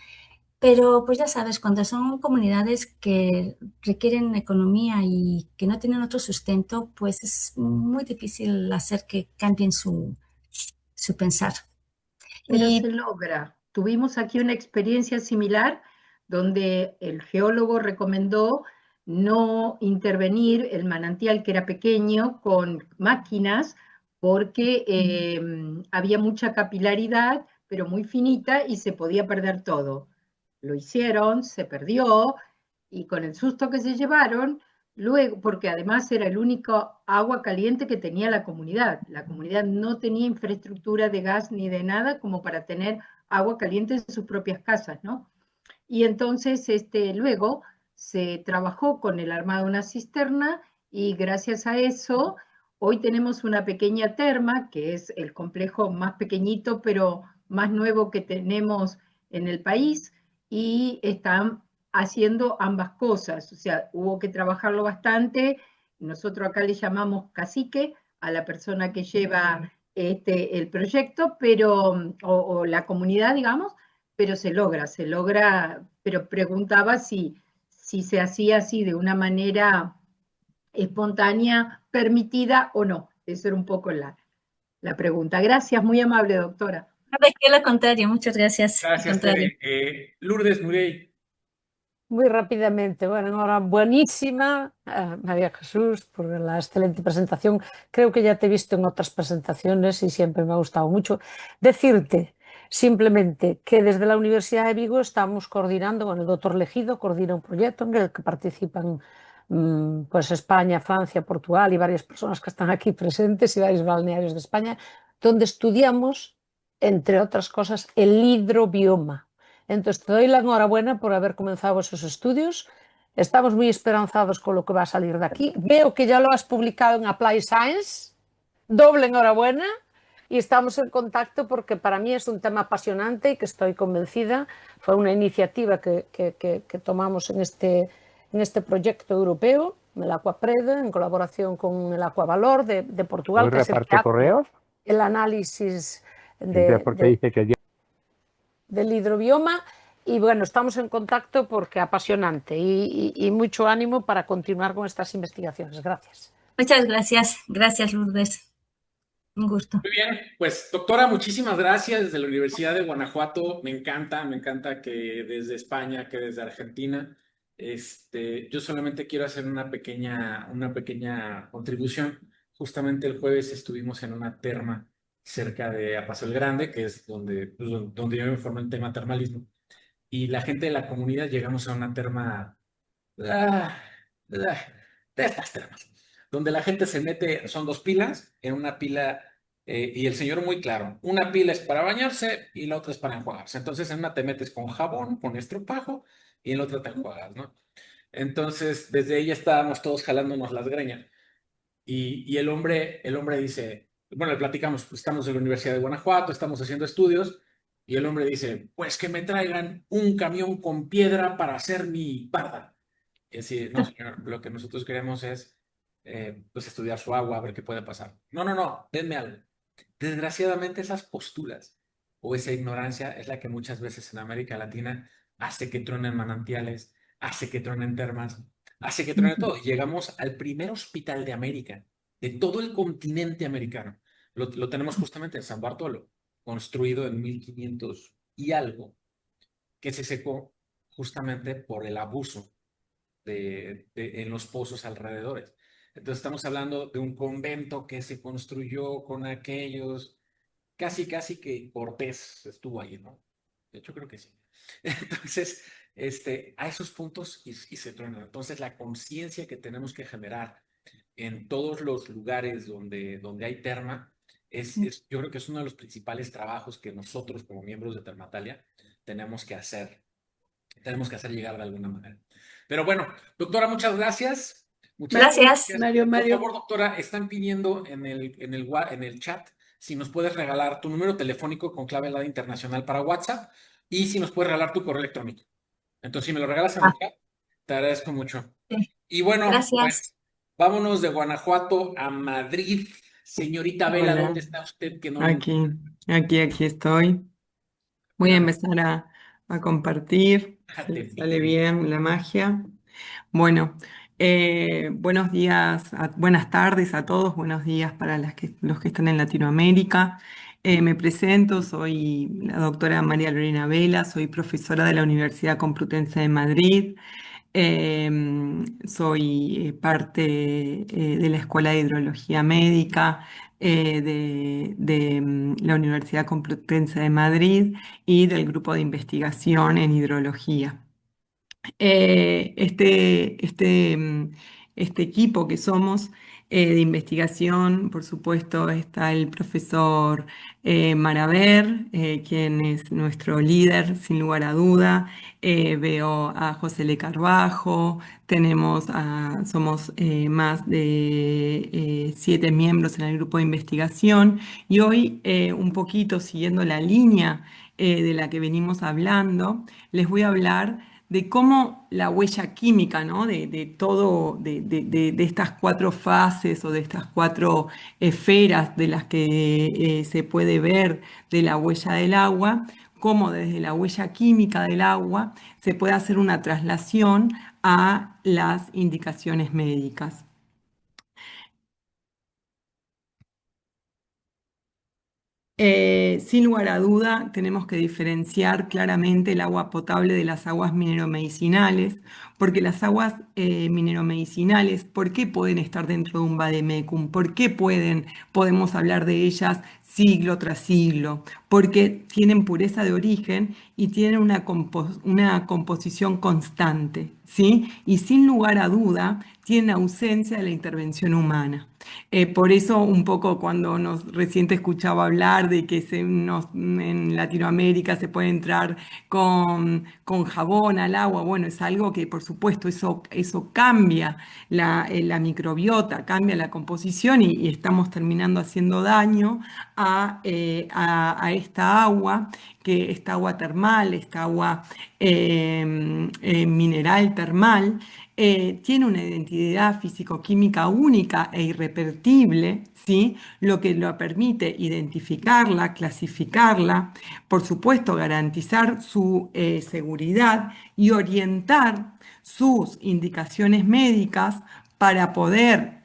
Pero pues ya sabes, cuando son comunidades que requieren economía y que no tienen otro sustento, pues es muy difícil hacer que cambien su pensar. Pero se logra. Tuvimos aquí una experiencia similar donde el geólogo recomendó no intervenir el manantial, que era pequeño, con máquinas, porque había mucha capilaridad, pero muy finita, y se podía perder todo. Lo hicieron, se perdió, y con el susto que se llevaron, luego, porque además era el único agua caliente que tenía la comunidad. La comunidad no tenía infraestructura de gas ni de nada como para tener agua caliente en sus propias casas, ¿no? Y entonces luego se trabajó con el armado de una cisterna, y gracias a eso hoy tenemos una pequeña terma, que es el complejo más pequeñito pero más nuevo que tenemos en el país, y están haciendo ambas cosas. O sea, hubo que trabajarlo bastante. Nosotros acá le llamamos cacique a la persona que lleva el proyecto, pero, o la comunidad, digamos, pero se logra, pero preguntaba si se hacía así de una manera espontánea, permitida o no. Esa era un poco la pregunta. Gracias, muy amable, doctora. Sabe que lo contrario, muchas gracias. Al Gracias, contrario. Tere. Lourdes Murey. Muy rápidamente, bueno, ahora buenísima, María Jesús, por la excelente presentación. Creo que ya te he visto en otras presentaciones y siempre me ha gustado mucho. Decirte simplemente que desde la Universidad de Vigo estamos coordinando, bueno, el doctor Legido coordina un proyecto en el que participan pues España, Francia, Portugal y varias personas que están aquí presentes y varios balnearios de España, donde estudiamos, entre otras cosas, el hidrobioma. Entonces, te doy la enhorabuena por haber comenzado esos estudios. Estamos muy esperanzados con lo que va a salir de aquí. Veo que ya lo has publicado en Apply Science. Doble enhorabuena. Y estamos en contacto porque para mí es un tema apasionante y que estoy convencida. Fue una iniciativa que tomamos en este proyecto europeo, el Aquaprede, en colaboración con el Aquavalor de Portugal, que es el que hace el análisis del hidrobioma. Y bueno, estamos en contacto porque apasionante y mucho ánimo para continuar con estas investigaciones. Gracias. Muchas gracias. Gracias, Lourdes. Un gusto. Muy bien, pues doctora, muchísimas gracias desde la Universidad de Guanajuato. Me encanta que desde España, que desde Argentina. Yo solamente quiero hacer una pequeña contribución. Justamente el jueves estuvimos en una terma cerca de Paso el Grande, que es donde yo me formé el tema termalismo. Y la gente de la comunidad llegamos a una terma de estas termas, donde la gente se mete, son dos pilas, en una pila, y el señor muy claro, una pila es para bañarse y la otra es para enjuagarse. Entonces en una te metes con jabón, con estropajo, y en la otra te enjuagas, ¿no? Entonces desde ahí estábamos todos jalándonos las greñas. Y el hombre dice, bueno, le platicamos, pues estamos en la Universidad de Guanajuato, estamos haciendo estudios, y el hombre dice, pues que me traigan un camión con piedra para hacer mi barda. Y así, no, señor, lo que nosotros queremos es pues estudiar su agua, a ver qué puede pasar. No, denme algo. Desgraciadamente esas posturas o esa ignorancia es la que muchas veces en América Latina hace que truenen manantiales, hace que truenen termas, hace que truene todo. Llegamos al primer hospital de América, de todo el continente americano. Lo tenemos justamente en San Bartolo, construido en 1500 y algo, que se secó justamente por el abuso en los pozos alrededores. Entonces estamos hablando de un convento que se construyó con aquellos, casi que Cortés estuvo ahí, ¿no? De hecho creo que sí. Entonces, a esos puntos y se truenan. Entonces la conciencia que tenemos que generar en todos los lugares donde hay terma, yo creo que es uno de los principales trabajos que nosotros como miembros de Termatalia tenemos que hacer llegar de alguna manera. Pero bueno, doctora, muchas gracias. Gracias. Mario. Por favor, doctora, están pidiendo en el chat si nos puedes regalar tu número telefónico con clave helada internacional para WhatsApp y si nos puedes regalar tu correo electrónico. Entonces, si me lo regalas en el chat, te agradezco mucho. Sí. Y bueno, Gracias. pues vámonos de Guanajuato a Madrid. Señorita Vela, Hola. ¿dónde está usted? Que no Aquí estoy. Voy a empezar a compartir. Fíjate, Sale bien la magia. Bueno, buenos días, buenas tardes a todos, buenos días para los que están en Latinoamérica. Me presento, soy la doctora María Lorena Vela, soy profesora de la Universidad Complutense de Madrid. Soy parte de la Escuela de Hidrología Médica de la Universidad Complutense de Madrid y del grupo de investigación en hidrología. Este equipo que somos de investigación, por supuesto, está el profesor Maraver, quien es nuestro líder, sin lugar a duda. Veo a José Le Carbajo, somos más de 7 miembros en el grupo de investigación y hoy, un poquito siguiendo la línea de la que venimos hablando, les voy a hablar de cómo la huella química, ¿no? De todo, de estas 4 fases o de estas 4 esferas de las que se puede ver de la huella del agua, cómo desde la huella química del agua se puede hacer una traslación a las indicaciones médicas. Sin lugar a duda, tenemos que diferenciar claramente el agua potable de las aguas mineromedicinales, porque las aguas mineromedicinales, ¿por qué pueden estar dentro de un vademecum? ¿Por qué podemos hablar de ellas siglo tras siglo? Porque tienen pureza de origen y tienen una composición constante, ¿sí? Y sin lugar a duda, tienen ausencia de la intervención humana. Por eso un poco cuando recién te escuchaba hablar de que en Latinoamérica se puede entrar con jabón al agua, bueno, es algo que por supuesto eso cambia la microbiota, cambia la composición y estamos terminando haciendo daño a esta agua, que esta agua termal, esta agua mineral termal, tiene una identidad físico-química única e irrepetible, ¿sí? Lo que lo permite identificarla, clasificarla, por supuesto garantizar su seguridad y orientar sus indicaciones médicas para poder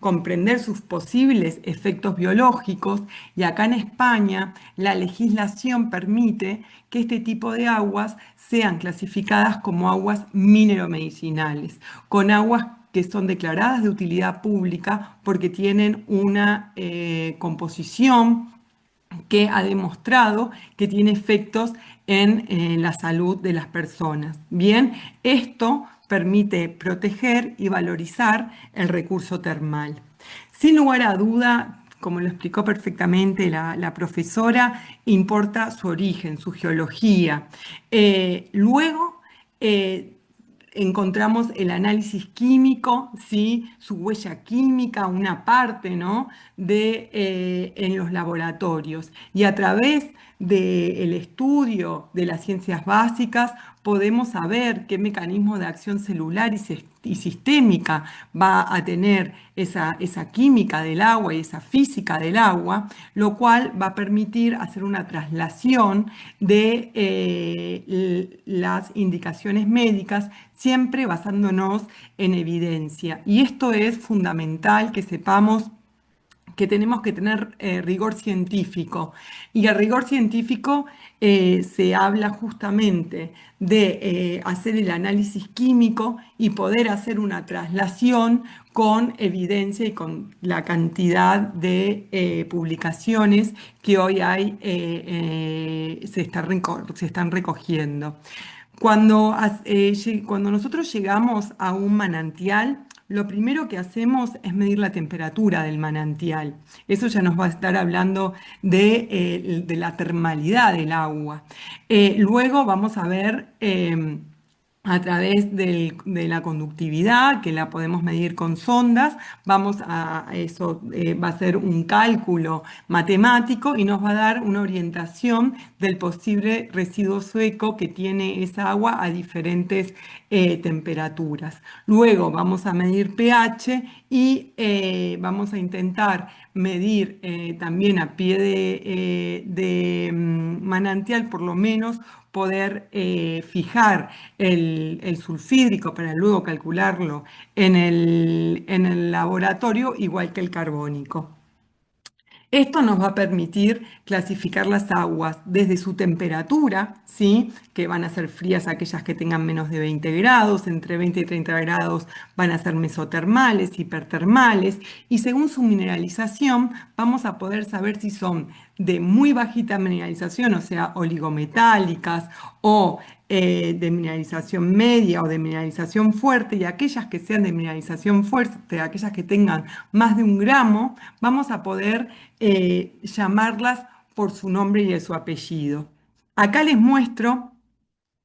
comprender sus posibles efectos biológicos, y acá en España la legislación permite que este tipo de aguas sean clasificadas como aguas mineromedicinales, con aguas que son declaradas de utilidad pública porque tienen una composición que ha demostrado que tiene efectos en la salud de las personas. Bien, esto permite proteger y valorizar el recurso termal. Sin lugar a duda, como lo explicó perfectamente la profesora, importa su origen, su geología. Luego, encontramos el análisis químico, ¿sí? Su huella química, una parte, ¿no? En los laboratorios. Y a través del estudio de las ciencias básicas podemos saber qué mecanismo de acción celular y sistémica va a tener esa química del agua y esa física del agua, lo cual va a permitir hacer una traslación de las indicaciones médicas, siempre basándonos en evidencia. Y esto es fundamental que sepamos que tenemos que tener rigor científico. Y el rigor científico se habla justamente de hacer el análisis químico y poder hacer una traslación con evidencia y con la cantidad de publicaciones que hoy hay, se están recogiendo. Cuando nosotros llegamos a un manantial, lo primero que hacemos es medir la temperatura del manantial. Eso ya nos va a estar hablando de la termalidad del agua. Luego vamos a ver a través de la conductividad, que la podemos medir con sondas, eso va a ser un cálculo matemático y nos va a dar una orientación del posible residuo seco que tiene esa agua a diferentes temperaturas. Luego vamos a medir pH y vamos a intentar medir también a pie de manantial, por lo menos poder fijar el sulfídrico para luego calcularlo en el laboratorio, igual que el carbónico. Esto nos va a permitir clasificar las aguas desde su temperatura, ¿sí? Que van a ser frías aquellas que tengan menos de 20 grados, entre 20 y 30 grados van a ser mesotermales, hipertermales, y según su mineralización vamos a poder saber si son de muy bajita mineralización, o sea, oligometálicas, o de mineralización media o de mineralización fuerte, y aquellas que sean de mineralización fuerte, aquellas que tengan más de 1 gramo, vamos a poder llamarlas por su nombre y de su apellido. Acá les muestro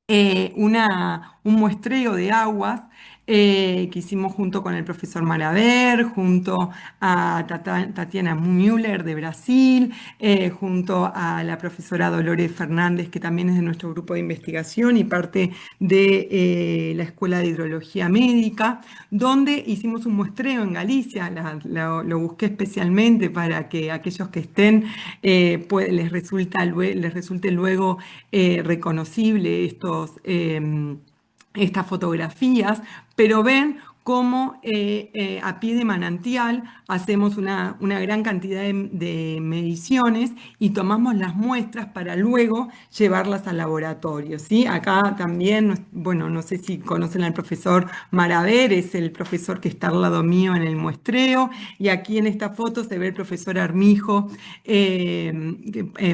un muestreo de aguas que hicimos junto con el profesor Maraver, junto a Tatiana Müller de Brasil, junto a la profesora Dolores Fernández, que también es de nuestro grupo de investigación y parte de la Escuela de Hidrología Médica, donde hicimos un muestreo en Galicia. Lo busqué especialmente para que aquellos que estén les resulte luego reconocible estas fotografías, pero ven cómo a pie de manantial hacemos una gran cantidad de mediciones y tomamos las muestras para luego llevarlas al laboratorio, ¿sí? Acá también, bueno, no sé si conocen al profesor Maraver, es el profesor que está al lado mío en el muestreo, y aquí en esta foto se ve el profesor Armijo,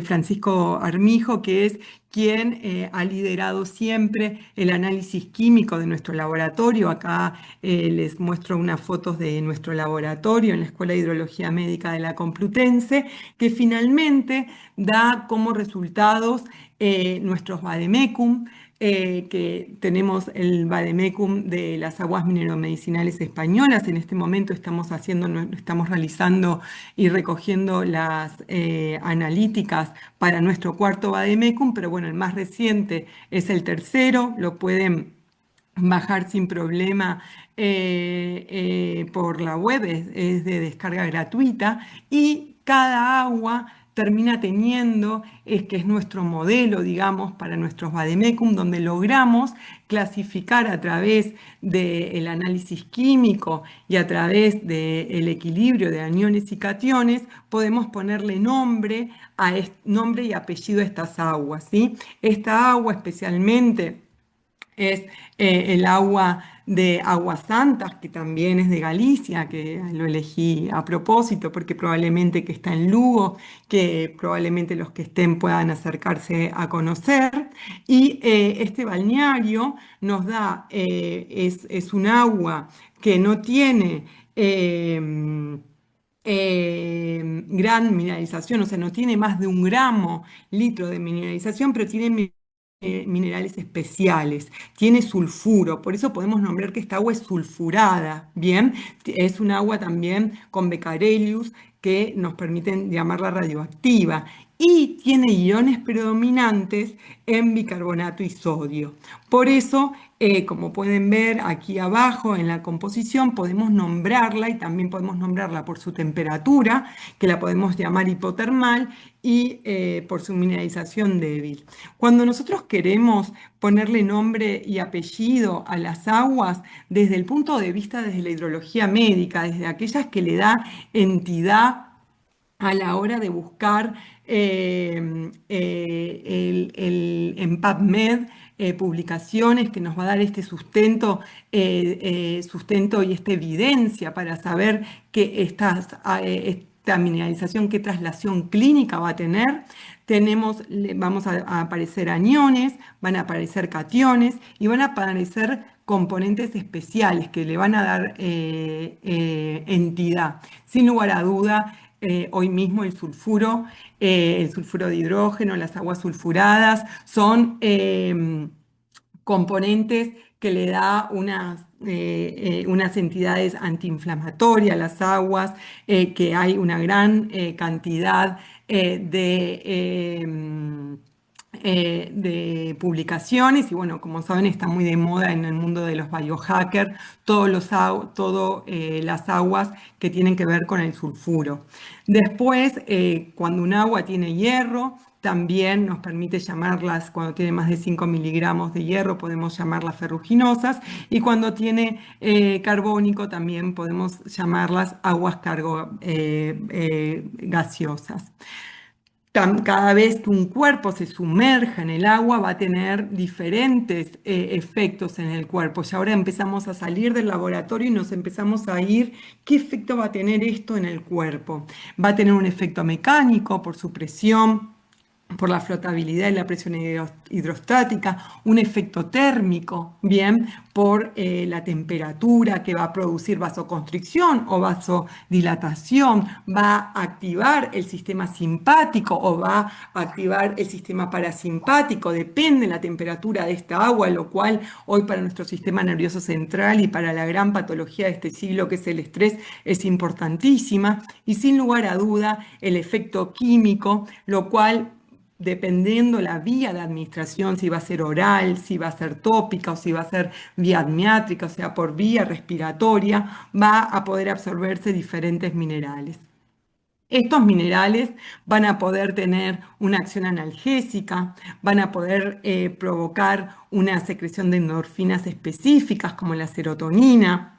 Francisco Armijo, que es quien ha liderado siempre el análisis químico de nuestro laboratorio. Acá les muestro unas fotos de nuestro laboratorio en la Escuela de Hidrología Médica de la Complutense, que finalmente da como resultados nuestros vademecum, que tenemos el vademecum de las aguas mineromedicinales españolas. En este momento estamos realizando y recogiendo las analíticas para nuestro 4.º vademecum, pero bueno, el más reciente es el 3.º, lo pueden bajar sin problema por la web, es de descarga gratuita, y cada agua termina teniendo, que es nuestro modelo, digamos, para nuestros vademecum, donde logramos clasificar a través del análisis químico y a través del equilibrio de aniones y cationes, podemos ponerle nombre y apellido a estas aguas, ¿sí? Esta agua especialmente es el agua de Aguas Santas, que también es de Galicia, que lo elegí a propósito porque probablemente que está en Lugo, que probablemente los que estén puedan acercarse a conocer. Y este balneario nos da, es un agua que no tiene gran mineralización, o sea, no tiene más de 1 litro de mineralización, pero tiene minerales especiales, tiene sulfuro, por eso podemos nombrar que esta agua es sulfurada, ¿bien? Es un agua también con becquerelius que nos permiten llamarla radioactiva, y tiene iones predominantes en bicarbonato y sodio. Por eso, como pueden ver aquí abajo en la composición, podemos nombrarla, y también podemos nombrarla por su temperatura, que la podemos llamar hipotermal, y por su mineralización débil. Cuando nosotros queremos ponerle nombre y apellido a las aguas, desde el punto de vista de la hidrología médica, desde aquellas que le da entidad a la hora de buscar en PubMed publicaciones, que nos va a dar este sustento y esta evidencia para saber que esta mineralización, qué traslación clínica va a tener. Vamos a aparecer aniones, van a aparecer cationes y van a aparecer componentes especiales que le van a dar entidad. Sin lugar a duda, hoy mismo el sulfuro de hidrógeno, las aguas sulfuradas, son componentes que le da unas entidades antiinflamatorias a las aguas, que hay una gran cantidad de de publicaciones y bueno, como saben está muy de moda en el mundo de los biohackers, las aguas que tienen que ver con el sulfuro. Después, cuando un agua tiene hierro, también nos permite llamarlas, cuando tiene más de 5 miligramos de hierro, podemos llamarlas ferruginosas, y cuando tiene carbónico, también podemos llamarlas aguas gaseosas. Cada vez que un cuerpo se sumerja en el agua va a tener diferentes efectos en el cuerpo. Y ahora empezamos a salir del laboratorio y nos empezamos a ir, ¿qué efecto va a tener esto en el cuerpo? Va a tener un efecto mecánico por su presión, por la flotabilidad y la presión hidrostática, un efecto térmico, bien, por la temperatura que va a producir vasoconstricción o vasodilatación, va a activar el sistema simpático o va a activar el sistema parasimpático, depende de la temperatura de esta agua, lo cual hoy para nuestro sistema nervioso central y para la gran patología de este siglo que es el estrés es importantísima, y sin lugar a duda el efecto químico, lo cual dependiendo la vía de administración, si va a ser oral, si va a ser tópica o si va a ser vía admiátrica, o sea, por vía respiratoria, va a poder absorberse diferentes minerales. Estos minerales van a poder tener una acción analgésica, van a poder provocar una secreción de endorfinas específicas como la serotonina,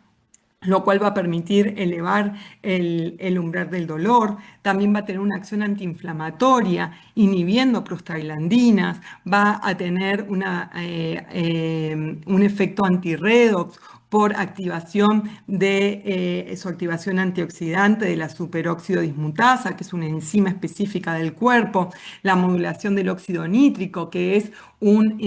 lo cual va a permitir elevar el umbral del dolor. También va a tener una acción antiinflamatoria, inhibiendo prostaglandinas, va a tener un efecto antirredox por activación de su activación antioxidante de la superóxido dismutasa, que es una enzima específica del cuerpo, la modulación del óxido nítrico, que es un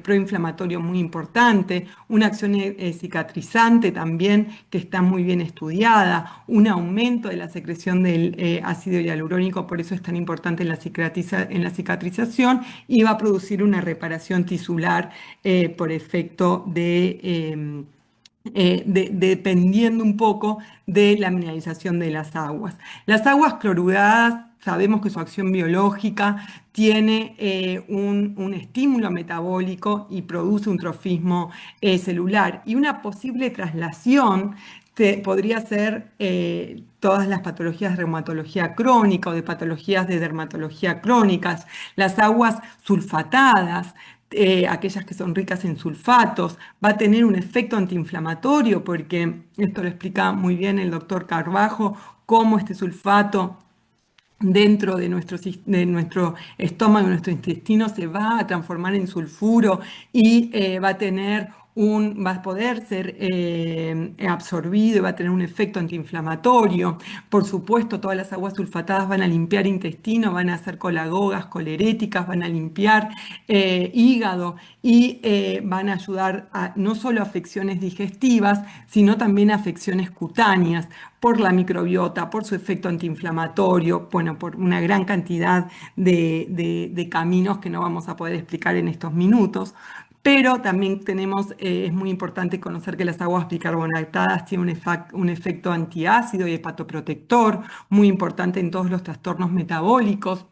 proinflamatorio muy importante, una acción cicatrizante también que está muy bien estudiada, un aumento de la secreción del ácido hialurónico, por eso es tan importante en la cicatrización, y va a producir una reparación tisular por efecto dependiendo un poco de la mineralización de las aguas. Las aguas cloruradas, sabemos que su acción biológica tiene un estímulo metabólico y produce un trofismo celular, y una posible traslación podría ser todas las patologías de reumatología crónica o de patologías de dermatología crónicas, las aguas sulfatadas, aquellas que son ricas en sulfatos, va a tener un efecto antiinflamatorio, porque esto lo explica muy bien el doctor Carbajo, cómo este sulfato dentro de nuestro estómago, de nuestro intestino, se va a transformar en sulfuro y va a poder ser absorbido y va a tener un efecto antiinflamatorio. Por supuesto, todas las aguas sulfatadas van a limpiar intestino, van a hacer colagogas, coleréticas, van a limpiar hígado y van a ayudar a no solo a afecciones digestivas, sino también a afecciones cutáneas, por la microbiota, por su efecto antiinflamatorio, bueno, por una gran cantidad de caminos que no vamos a poder explicar en estos minutos. Pero también es muy importante conocer que las aguas bicarbonatadas tienen un efecto antiácido y hepatoprotector, muy importante en todos los trastornos metabólicos.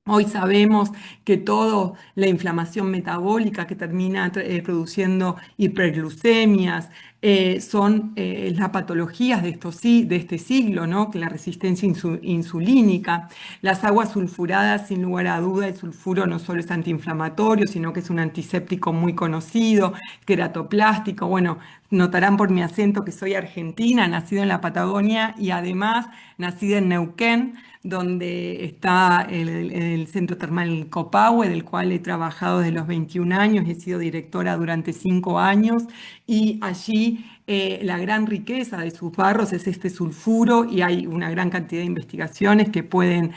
Hoy sabemos que toda la inflamación metabólica que termina produciendo hiperglucemias son las patologías de este siglo, ¿no? Que la resistencia insulínica. Las aguas sulfuradas, sin lugar a duda, el sulfuro no solo es antiinflamatorio, sino que es un antiséptico muy conocido, queratoplástico. Bueno, notarán por mi acento que soy argentina, nacida en la Patagonia y además nacida en Neuquén, donde está el Centro Termal Copahue, del cual he trabajado desde los 21 años y he sido directora durante 5 años, y allí la gran riqueza de sus barros es este sulfuro, y hay una gran cantidad de investigaciones que pueden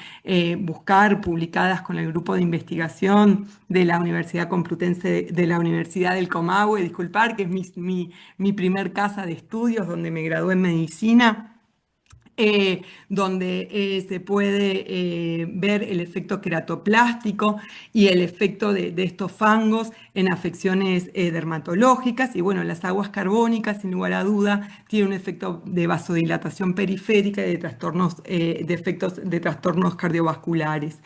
buscar, publicadas con el grupo de investigación de la Universidad Complutense de la Universidad del Comahue, disculpar, que es mi primer casa de estudios, donde me gradué en medicina. Donde se puede ver el efecto queratoplástico y el efecto de estos fangos en afecciones dermatológicas. Y bueno, las aguas carbónicas, sin lugar a duda, tienen un efecto de vasodilatación periférica y de efectos de trastornos cardiovasculares.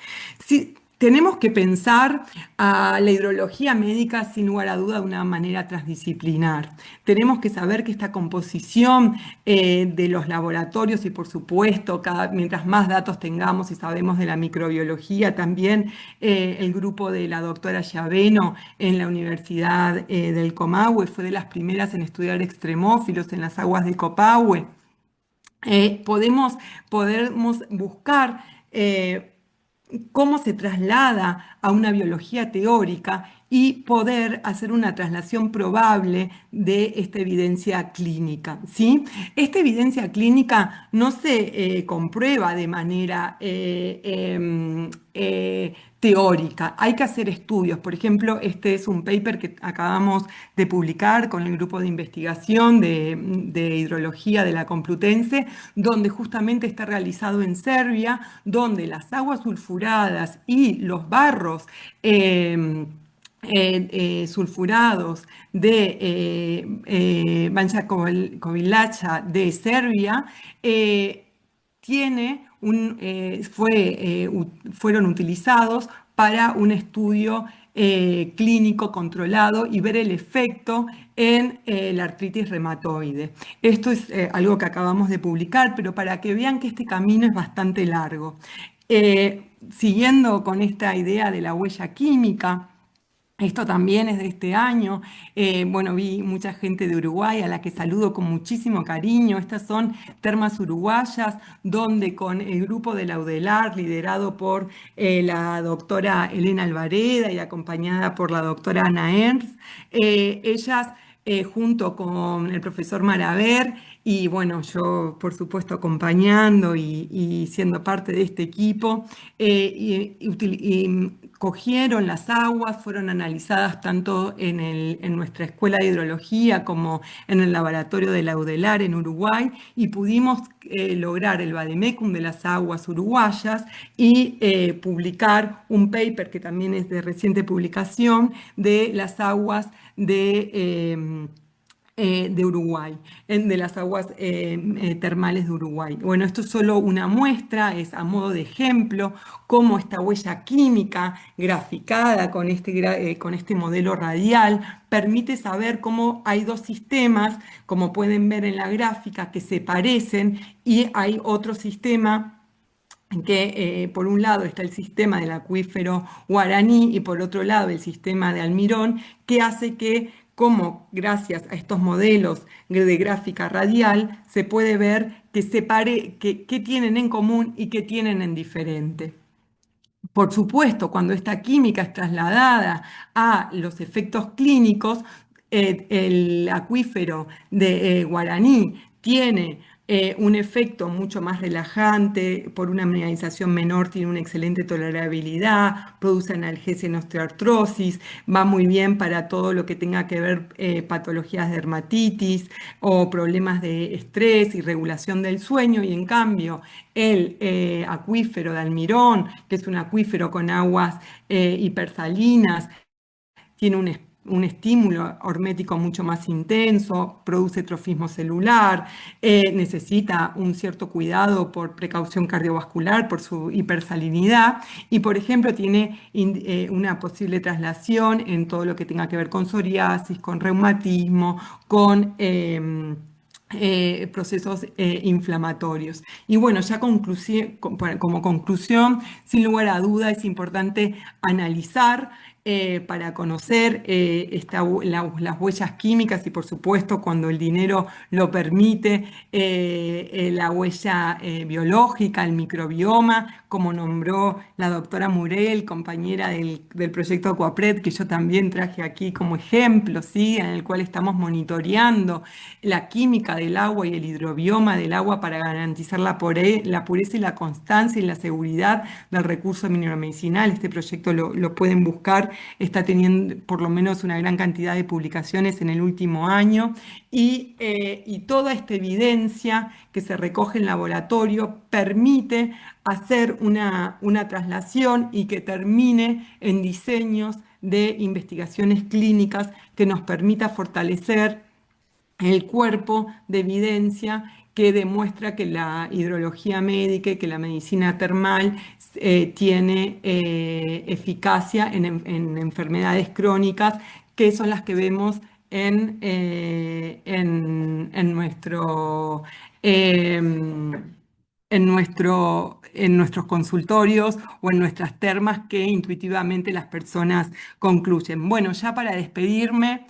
tenemos que pensar a la hidrología médica sin lugar a duda de una manera transdisciplinar. Tenemos que saber que esta composición de los laboratorios y por supuesto mientras más datos tengamos y sabemos de la microbiología, también el grupo de la doctora Llaveno en la Universidad del Comahue fue de las primeras en estudiar extremófilos en las aguas de Copahue. Podemos buscar cómo se traslada a una biología teórica y poder hacer una traslación probable de esta evidencia clínica, ¿sí? Esta evidencia clínica no se comprueba de manera teórica, hay que hacer estudios. Por ejemplo, este es un paper que acabamos de publicar con el grupo de investigación de hidrología de la Complutense, donde justamente está realizado en Serbia, donde las aguas sulfuradas y los barros sulfurados de Banja Kovilaca de Serbia fueron utilizados para un estudio clínico controlado y ver el efecto en la artritis reumatoide. Esto es algo que acabamos de publicar, pero para que vean que este camino es bastante largo. Siguiendo con esta idea de la huella química, esto también es de este año. Bueno, vi mucha gente de Uruguay a la que saludo con muchísimo cariño. Estas son termas uruguayas, donde con el grupo de la UDELAR, liderado por la doctora Elena Alvareda y acompañada por la doctora Ana Ernst, ellas junto con el profesor Maraver y bueno, yo por supuesto acompañando y siendo parte de este equipo, cogieron las aguas, fueron analizadas tanto en nuestra escuela de hidrología como en el laboratorio de la UDELAR en Uruguay y pudimos lograr el vademecum de las aguas uruguayas y publicar un paper que también es de reciente publicación de las aguas de Uruguay, de las aguas termales de Uruguay. Bueno, esto es solo una muestra, es a modo de ejemplo, cómo esta huella química graficada con este modelo radial permite saber cómo hay dos sistemas, como pueden ver en la gráfica, que se parecen y hay otro sistema que por un lado está el sistema del acuífero Guaraní y por otro lado el sistema de Almirón, que hace que, como gracias a estos modelos de gráfica radial, se puede ver qué tienen en común y qué tienen en diferente. Por supuesto, cuando esta química es trasladada a los efectos clínicos, el acuífero de Guaraní tiene un efecto mucho más relajante, por una mineralización menor tiene una excelente tolerabilidad, produce analgesia en osteoartrosis, va muy bien para todo lo que tenga que ver patologías de dermatitis o problemas de estrés y regulación del sueño, y en cambio el acuífero de Almirón, que es un acuífero con aguas hipersalinas, tiene un estímulo hormético mucho más intenso, produce trofismo celular, necesita un cierto cuidado por precaución cardiovascular, por su hipersalinidad, y por ejemplo tiene una posible traslación en todo lo que tenga que ver con psoriasis, con reumatismo, con procesos inflamatorios. Y bueno, ya como conclusión, sin lugar a duda es importante analizar para conocer las huellas químicas y por supuesto cuando el dinero lo permite, la huella biológica, el microbioma, como nombró la doctora Murel, compañera del proyecto Aquapred, que yo también traje aquí como ejemplo, ¿sí? En el cual estamos monitoreando la química del agua y el hidrobioma del agua para garantizar la pureza y la constancia y la seguridad del recurso mineromedicinal. Este proyecto lo pueden buscar, está teniendo por lo menos una gran cantidad de publicaciones en el último año y toda esta evidencia que se recoge en laboratorio permite hacer una traslación y que termine en diseños de investigaciones clínicas que nos permita fortalecer el cuerpo de evidencia que demuestra que la hidrología médica y que la medicina termal tiene eficacia en enfermedades crónicas, que son las que vemos en nuestro, en nuestros consultorios o en nuestras termas que intuitivamente las personas concluyen. Bueno, ya para despedirme,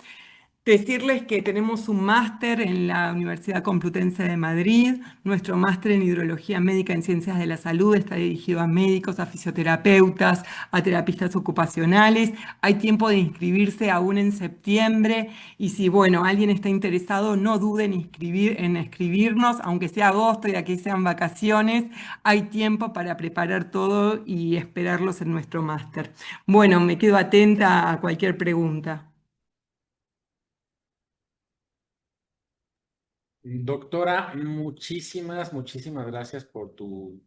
decirles que tenemos un máster en la Universidad Complutense de Madrid. Nuestro máster en Hidrología Médica en Ciencias de la Salud está dirigido a médicos, a fisioterapeutas, a terapistas ocupacionales. Hay tiempo de inscribirse aún en septiembre y si, bueno, alguien está interesado, no duden en escribirnos, aunque sea agosto y aquí sean vacaciones, hay tiempo para preparar todo y esperarlos en nuestro máster. Bueno, me quedo atenta a cualquier pregunta. Doctora, muchísimas gracias por tu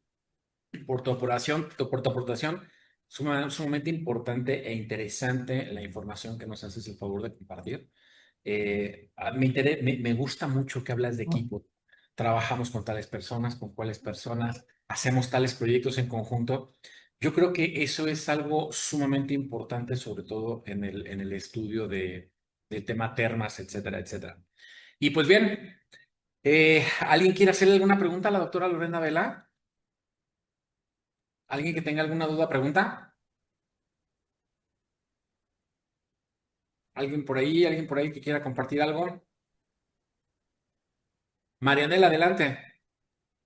aportación. Sumamente importante e interesante la información que nos haces el favor de compartir. Me gusta mucho que hablas de equipo. Trabajamos con tales personas, con cuáles personas, hacemos tales proyectos en conjunto. Yo creo que eso es algo sumamente importante, sobre todo en el estudio del tema termas, etcétera, etcétera. Y pues bien, ¿alguien quiere hacerle alguna pregunta a la doctora Lorena Vela? ¿Alguien que tenga alguna duda, pregunta? ¿Alguien por ahí? ¿Alguien por ahí que quiera compartir algo? Marianela, adelante.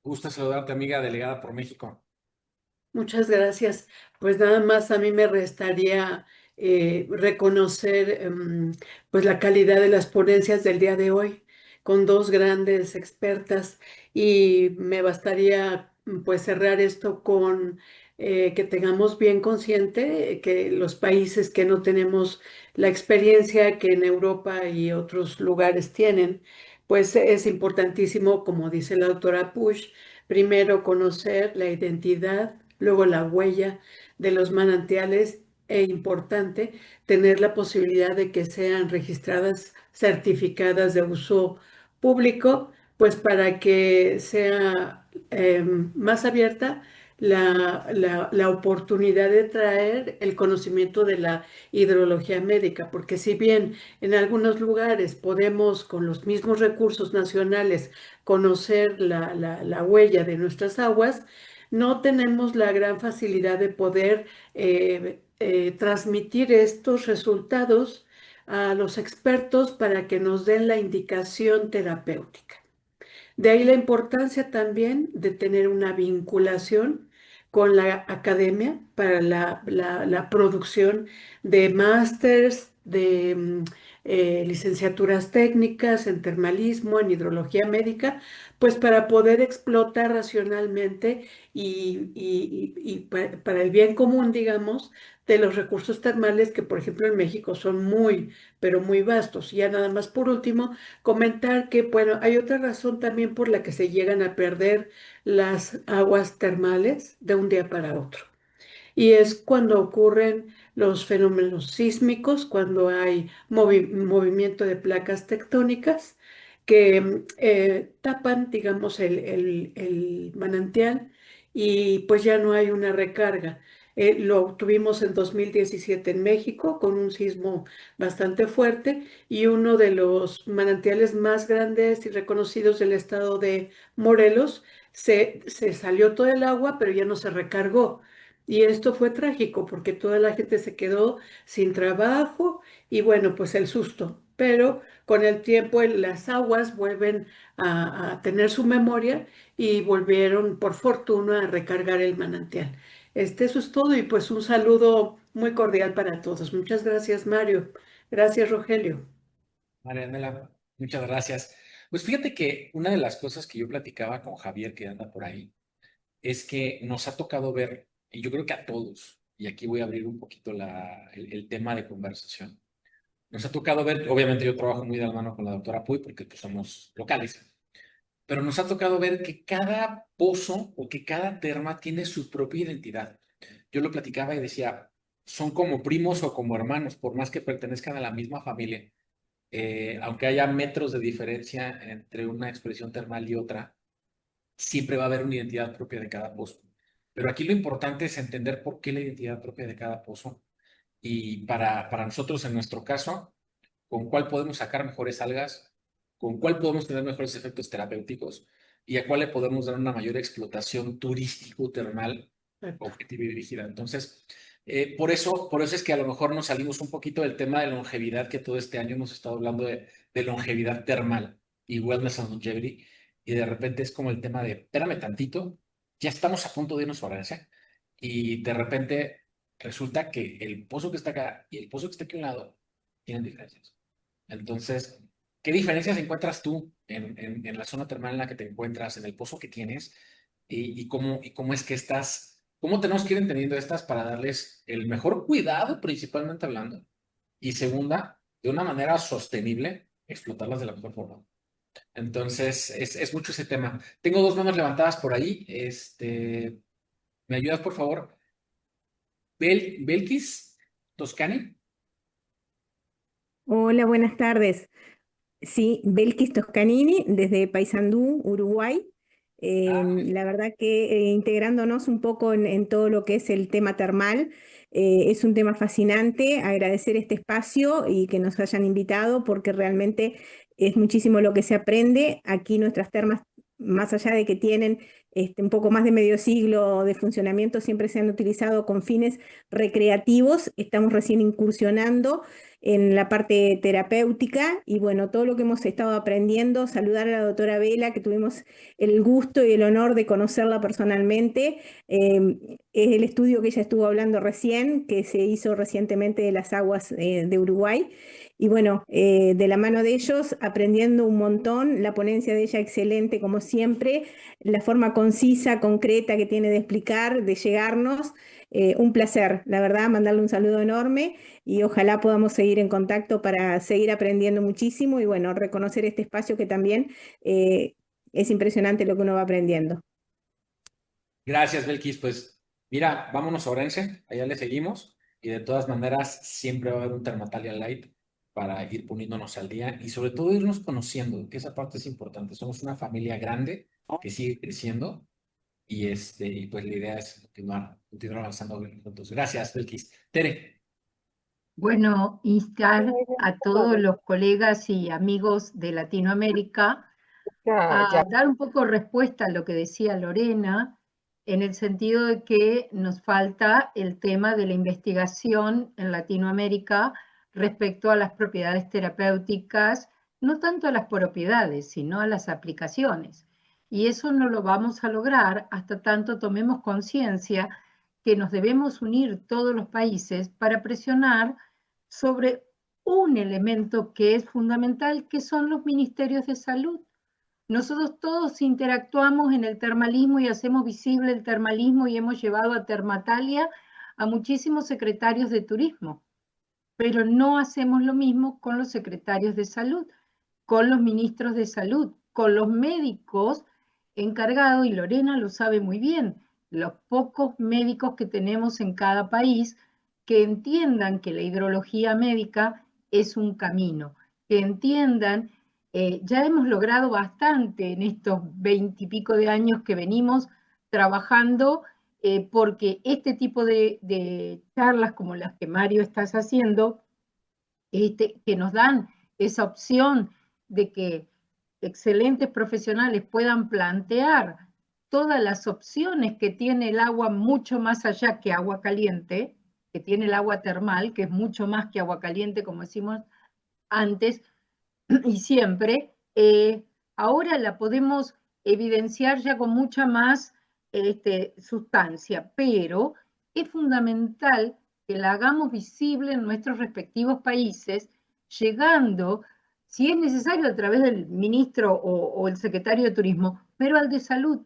Gusta saludarte, amiga delegada por México. Muchas gracias. Pues nada más a mí me restaría reconocer pues la calidad de las ponencias del día de hoy con dos grandes expertas y me bastaría pues cerrar esto con que tengamos bien consciente que los países que no tenemos la experiencia que en Europa y otros lugares tienen, pues es importantísimo, como dice la doctora Push, primero conocer la identidad, luego la huella de los manantiales e importante tener la posibilidad de que sean registradas, certificadas de uso público, pues para que sea más abierta la oportunidad de traer el conocimiento de la hidrología médica, porque si bien en algunos lugares podemos con los mismos recursos nacionales conocer la huella de nuestras aguas, no tenemos la gran facilidad de poder transmitir estos resultados a los expertos para que nos den la indicación terapéutica. De ahí la importancia también de tener una vinculación con la academia para la producción de másters, de licenciaturas técnicas en termalismo, en hidrología médica, pues para poder explotar racionalmente y para el bien común, digamos, de los recursos termales que, por ejemplo, en México son muy, pero muy vastos. Y ya nada más por último, comentar que, bueno, hay otra razón también por la que se llegan a perder las aguas termales de un día para otro. Y es cuando ocurren los fenómenos sísmicos, cuando hay movimiento de placas tectónicas que tapan, digamos, el manantial y pues ya no hay una recarga. Lo tuvimos en 2017 en México con un sismo bastante fuerte y uno de los manantiales más grandes y reconocidos del estado de Morelos se salió todo el agua, pero ya no se recargó. Y esto fue trágico porque toda la gente se quedó sin trabajo y bueno, pues el susto. Pero con el tiempo las aguas vuelven a tener su memoria y volvieron por fortuna a recargar el manantial. Eso es todo y pues un saludo muy cordial para todos. Muchas gracias, Mario. Gracias, Rogelio. Marianela, muchas gracias. Pues fíjate que una de las cosas que yo platicaba con Javier, que anda por ahí, es que nos ha tocado ver, y yo creo que a todos, y aquí voy a abrir un poquito el tema de conversación. Nos ha tocado ver, obviamente yo trabajo muy de la mano con la doctora Puy porque pues, somos locales, pero nos ha tocado ver que cada pozo o que cada terma tiene su propia identidad. Yo lo platicaba y decía, son como primos o como hermanos, por más que pertenezcan a la misma familia. Aunque haya metros de diferencia entre una expresión termal y otra, siempre va a haber una identidad propia de cada pozo. Pero aquí lo importante es entender por qué la identidad propia de cada pozo. Y para nosotros, en nuestro caso, con cuál podemos sacar mejores algas, con cuál podemos tener mejores efectos terapéuticos y a cuál le podemos dar una mayor explotación turístico-termal objetiva y dirigida. Entonces, por eso es que a lo mejor nos salimos un poquito del tema de longevidad, que todo este año hemos estado hablando de longevidad termal y wellness and longevity, y de repente es como el tema de, espérame tantito, ya estamos a punto de irnos a Francia, y de repente resulta que el pozo que está acá y el pozo que está aquí a un lado tienen diferencias. Entonces, ¿qué diferencias encuentras tú en la zona termal en la que te encuentras, en el pozo que tienes, y cómo es que cómo tenemos que ir entendiendo estas para darles el mejor cuidado, principalmente hablando, y segunda, de una manera sostenible, explotarlas de la mejor forma? Entonces, es mucho ese tema. Tengo dos manos levantadas por ahí. ¿Me ayudas, por favor? Belkis Toscani. Hola, buenas tardes. Sí, Belkis Toscanini, desde Paysandú, Uruguay. La verdad que integrándonos un poco en todo lo que es el tema termal, es un tema fascinante. Agradecer este espacio y que nos hayan invitado porque realmente es muchísimo lo que se aprende. Aquí nuestras termas, más allá de que tienen un poco más de medio siglo de funcionamiento, siempre se han utilizado con fines recreativos. Estamos recién incursionando en la parte terapéutica y bueno, todo lo que hemos estado aprendiendo, saludar a la doctora Vela, que tuvimos el gusto y el honor de conocerla personalmente. Es el estudio que ella estuvo hablando recién, que se hizo recientemente de las aguas de Uruguay. Y bueno, de la mano de ellos, aprendiendo un montón, la ponencia de ella excelente como siempre, la forma concisa, concreta que tiene de explicar, de llegarnos. Un placer, la verdad, mandarle un saludo enorme y ojalá podamos seguir en contacto para seguir aprendiendo muchísimo y bueno, reconocer este espacio que también es impresionante lo que uno va aprendiendo. Gracias, Belkis. Pues mira, vámonos a Orense, allá le seguimos y de todas maneras siempre va a haber un Termatalia Light para ir poniéndonos al día y sobre todo irnos conociendo, que esa parte es importante. Somos una familia grande que sigue creciendo y pues la idea es continuar avanzando juntos. Gracias, Belkis. Tere. Bueno, instar a todos los colegas y amigos de Latinoamérica a dar un poco respuesta a lo que decía Lorena, en el sentido de que nos falta el tema de la investigación en Latinoamérica respecto a las propiedades terapéuticas, no tanto a las propiedades, sino a las aplicaciones. Y eso no lo vamos a lograr hasta tanto tomemos conciencia que nos debemos unir todos los países para presionar sobre un elemento que es fundamental, que son los ministerios de salud. Nosotros todos interactuamos en el termalismo y hacemos visible el termalismo y hemos llevado a Termatalia a muchísimos secretarios de turismo, pero no hacemos lo mismo con los secretarios de salud, con los ministros de salud, con los médicos encargados, y Lorena lo sabe muy bien, los pocos médicos que tenemos en cada país que entiendan que la hidrología médica es un camino, que entiendan. Ya hemos logrado bastante en estos 20 y pico de años que venimos trabajando, porque este tipo de charlas como las que Mario estás haciendo, que nos dan esa opción de que excelentes profesionales puedan plantear todas las opciones que tiene el agua mucho más allá que agua caliente, que tiene el agua termal, que es mucho más que agua caliente, como decimos antes, y siempre, ahora la podemos evidenciar ya con mucha más sustancia, pero es fundamental que la hagamos visible en nuestros respectivos países, llegando, si es necesario, a través del ministro o el secretario de Turismo, pero al de salud.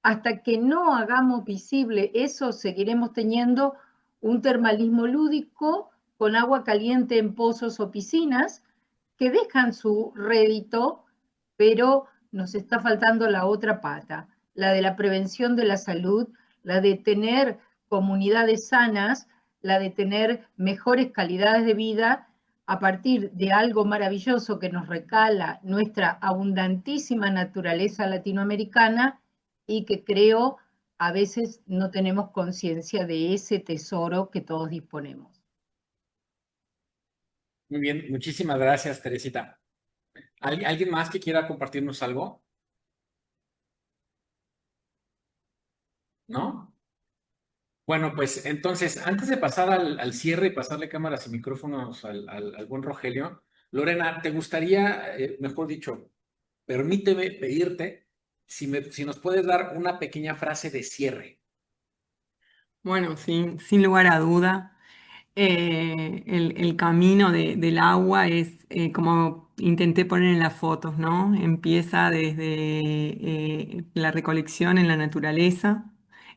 Hasta que no hagamos visible eso, seguiremos teniendo un termalismo lúdico con agua caliente en pozos o piscinas, que dejan su rédito, pero nos está faltando la otra pata, la de la prevención de la salud, la de tener comunidades sanas, la de tener mejores calidades de vida a partir de algo maravilloso que nos recala nuestra abundantísima naturaleza latinoamericana y que creo a veces no tenemos conciencia de ese tesoro que todos disponemos. Muy bien, muchísimas gracias, Teresita. ¿Alguien más que quiera compartirnos algo? ¿No? Bueno, pues entonces, antes de pasar al cierre y pasarle cámaras y micrófonos al buen Rogelio, Lorena, ¿te gustaría, mejor dicho, permíteme pedirte si nos puedes dar una pequeña frase de cierre? Bueno, sin lugar a duda, el camino del agua es como intenté poner en las fotos, ¿no? Empieza desde la recolección en la naturaleza.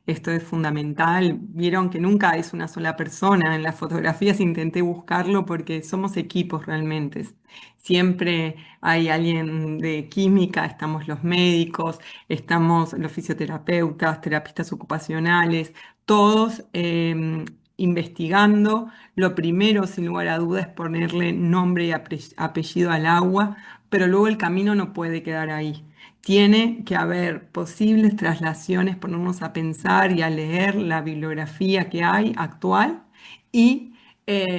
Esto es fundamental. Vieron que nunca es una sola persona. En las fotografías intenté buscarlo porque somos equipos realmente. Siempre hay alguien de química, estamos los médicos, estamos los fisioterapeutas, terapistas ocupacionales, todos investigando. Lo primero, sin lugar a dudas, es ponerle nombre y apellido al agua, pero luego el camino no puede quedar ahí. Tiene que haber posibles traslaciones, ponernos a pensar y a leer la bibliografía que hay actual y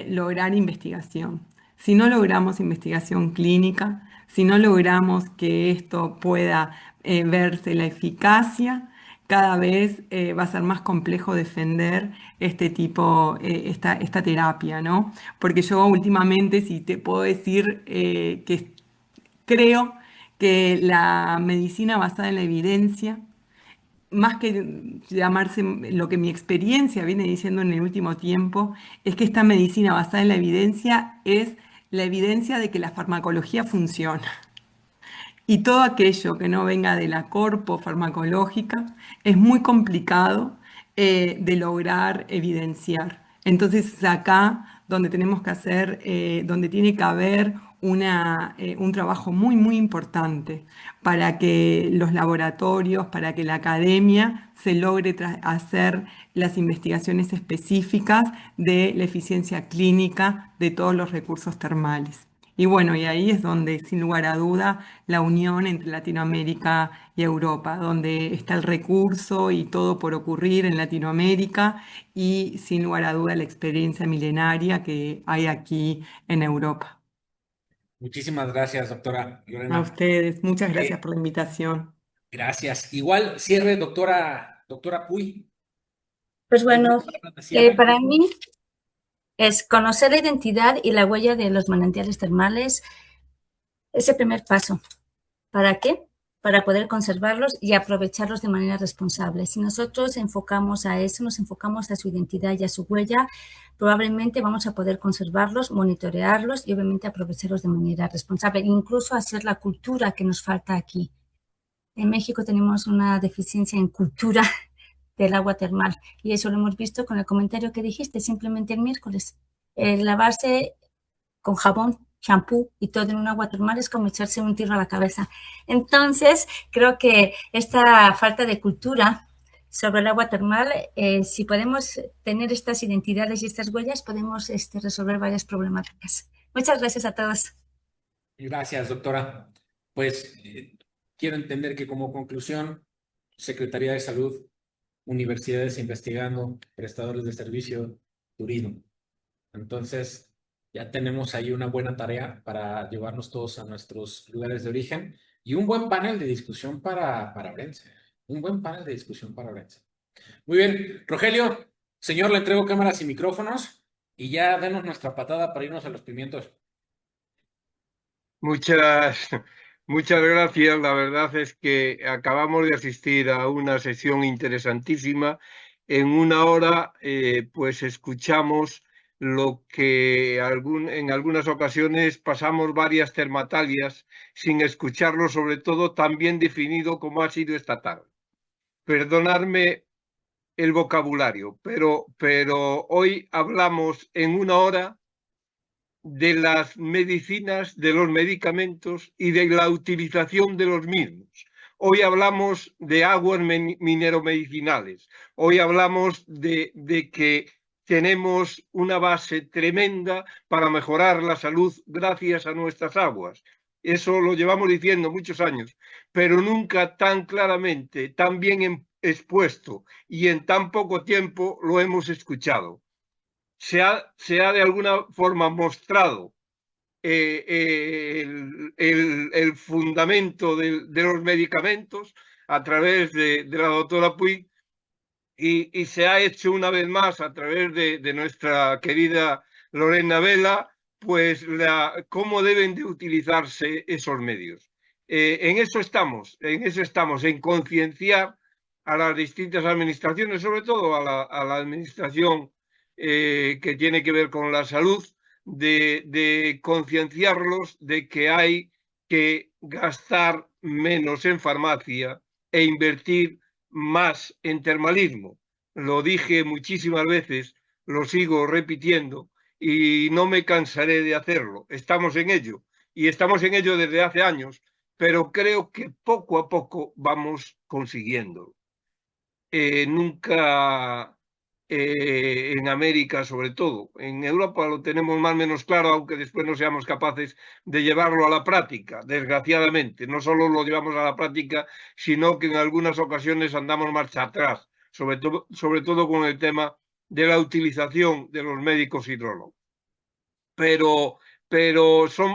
lograr investigación. Si no logramos investigación clínica, si no logramos que esto pueda verse la eficacia, cada vez va a ser más complejo defender este tipo, esta terapia, ¿no? Porque yo últimamente, si te puedo decir que creo que la medicina basada en la evidencia, más que llamarse lo que mi experiencia viene diciendo en el último tiempo, es que esta medicina basada en la evidencia es la evidencia de que la farmacología funciona. Y todo aquello que no venga de la corpo farmacológica es muy complicado de lograr evidenciar. Entonces es acá donde tenemos que hacer, donde tiene que haber un trabajo muy, muy importante para que los laboratorios, para que la academia se logre hacer las investigaciones específicas de la eficiencia clínica de todos los recursos termales. Y bueno, y ahí es donde, sin lugar a duda, la unión entre Latinoamérica y Europa, donde está el recurso y todo por ocurrir en Latinoamérica y, sin lugar a duda, la experiencia milenaria que hay aquí en Europa. Muchísimas gracias, doctora Lorena. A ustedes, muchas gracias por la invitación. Gracias. Igual, cierre, doctora Puy. Pues bueno, para mí es conocer la identidad y la huella de los manantiales termales. Es el primer paso. ¿Para qué? Para poder conservarlos y aprovecharlos de manera responsable. Si nosotros enfocamos a eso, nos enfocamos a su identidad y a su huella, probablemente vamos a poder conservarlos, monitorearlos y obviamente aprovecharlos de manera responsable, incluso hacer la cultura que nos falta aquí. En México tenemos una deficiencia en cultura del agua termal y eso lo hemos visto con el comentario que dijiste simplemente el miércoles. Lavarse con jabón, champú y todo en un agua termal es como echarse un tiro a la cabeza. Entonces, creo que esta falta de cultura sobre el agua termal, si podemos tener estas identidades y estas huellas, podemos resolver varias problemáticas. Muchas gracias a todos. Gracias, doctora. Pues quiero entender que como conclusión, Secretaría de Salud, universidades investigando, prestadores de servicio, turismo. Entonces, ya tenemos ahí una buena tarea para llevarnos todos a nuestros lugares de origen y un buen panel de discusión para Orense. Un buen panel de discusión para Orense. Muy bien, Rogelio, señor, le entrego cámaras y micrófonos y ya denos nuestra patada para irnos a los pimientos. Muchas gracias. La verdad es que acabamos de asistir a una sesión interesantísima. En una hora, pues escuchamos lo que en algunas ocasiones pasamos varias termatalias sin escucharlo, sobre todo tan bien definido como ha sido esta tarde. Perdonadme el vocabulario, pero hoy hablamos en una hora de las medicinas, de los medicamentos y de la utilización de los mismos. Hoy hablamos de aguas mineromedicinales. Hoy hablamos de que tenemos una base tremenda para mejorar la salud gracias a nuestras aguas. Eso lo llevamos diciendo muchos años, pero nunca tan claramente, tan bien expuesto y en tan poco tiempo lo hemos escuchado. Se ha de alguna forma mostrado el fundamento de los medicamentos a través de la doctora Puig y se ha hecho una vez más a través de nuestra querida Lorena Vela, pues cómo deben de utilizarse esos medios. En eso estamos, en concienciar a las distintas administraciones, sobre todo a la administración que tiene que ver con la salud, de concienciarlos de que hay que gastar menos en farmacia e invertir más en termalismo. Lo dije muchísimas veces, lo sigo repitiendo y no me cansaré de hacerlo. Estamos en ello y estamos en ello desde hace años, pero creo que poco a poco vamos consiguiendo. Nunca en América sobre todo. En Europa lo tenemos más o menos claro, aunque después no seamos capaces de llevarlo a la práctica, desgraciadamente. No solo lo llevamos a la práctica, sino que en algunas ocasiones andamos marcha atrás, sobre todo con el tema de la utilización de los médicos hidrólogos. Pero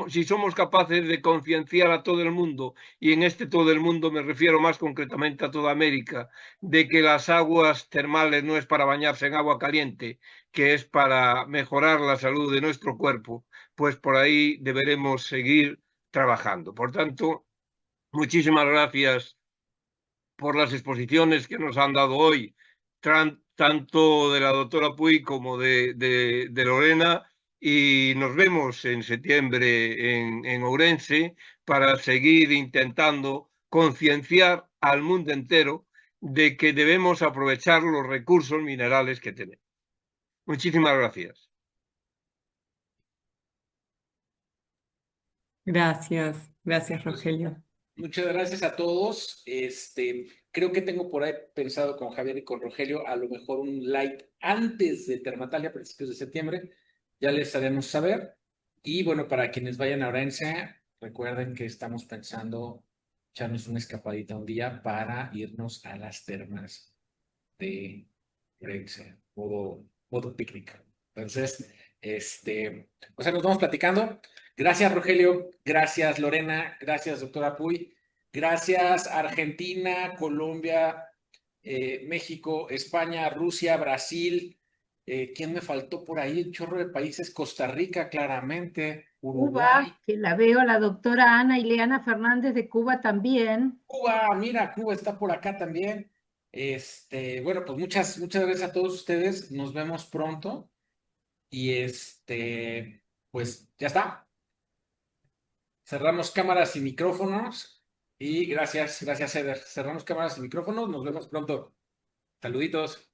si somos capaces de concienciar a todo el mundo, y en este todo el mundo me refiero más concretamente a toda América, de que las aguas termales no es para bañarse en agua caliente, que es para mejorar la salud de nuestro cuerpo, pues por ahí deberemos seguir trabajando. Por tanto, muchísimas gracias por las exposiciones que nos han dado hoy, tanto de la doctora Puig como de Lorena, y nos vemos en septiembre en Ourense para seguir intentando concienciar al mundo entero de que debemos aprovechar los recursos minerales que tenemos. Muchísimas gracias. Gracias, Rogelio. Muchas gracias a todos. Creo que tengo por ahí pensado con Javier y con Rogelio a lo mejor un live antes de Termatalia, a principios de septiembre. Ya les haremos saber. Y bueno, para quienes vayan a Ourense, recuerden que estamos pensando echarnos una escapadita un día para irnos a las termas de Ourense, modo picnic. Entonces, o sea, nos vamos platicando. Gracias, Rogelio. Gracias, Lorena. Gracias, doctora Puig. Gracias, Argentina, Colombia, México, España, Rusia, Brasil. ¿Quién me faltó por ahí? Un chorro de países. Costa Rica, claramente. Uruguay. Cuba, que la veo a la doctora Ana Ileana Fernández de Cuba también. Cuba, mira, Cuba está por acá también. Bueno, pues muchas gracias a todos ustedes. Nos vemos pronto. Y pues ya está. Cerramos cámaras y micrófonos. Y gracias, Eder. Cerramos cámaras y micrófonos. Nos vemos pronto. Saluditos.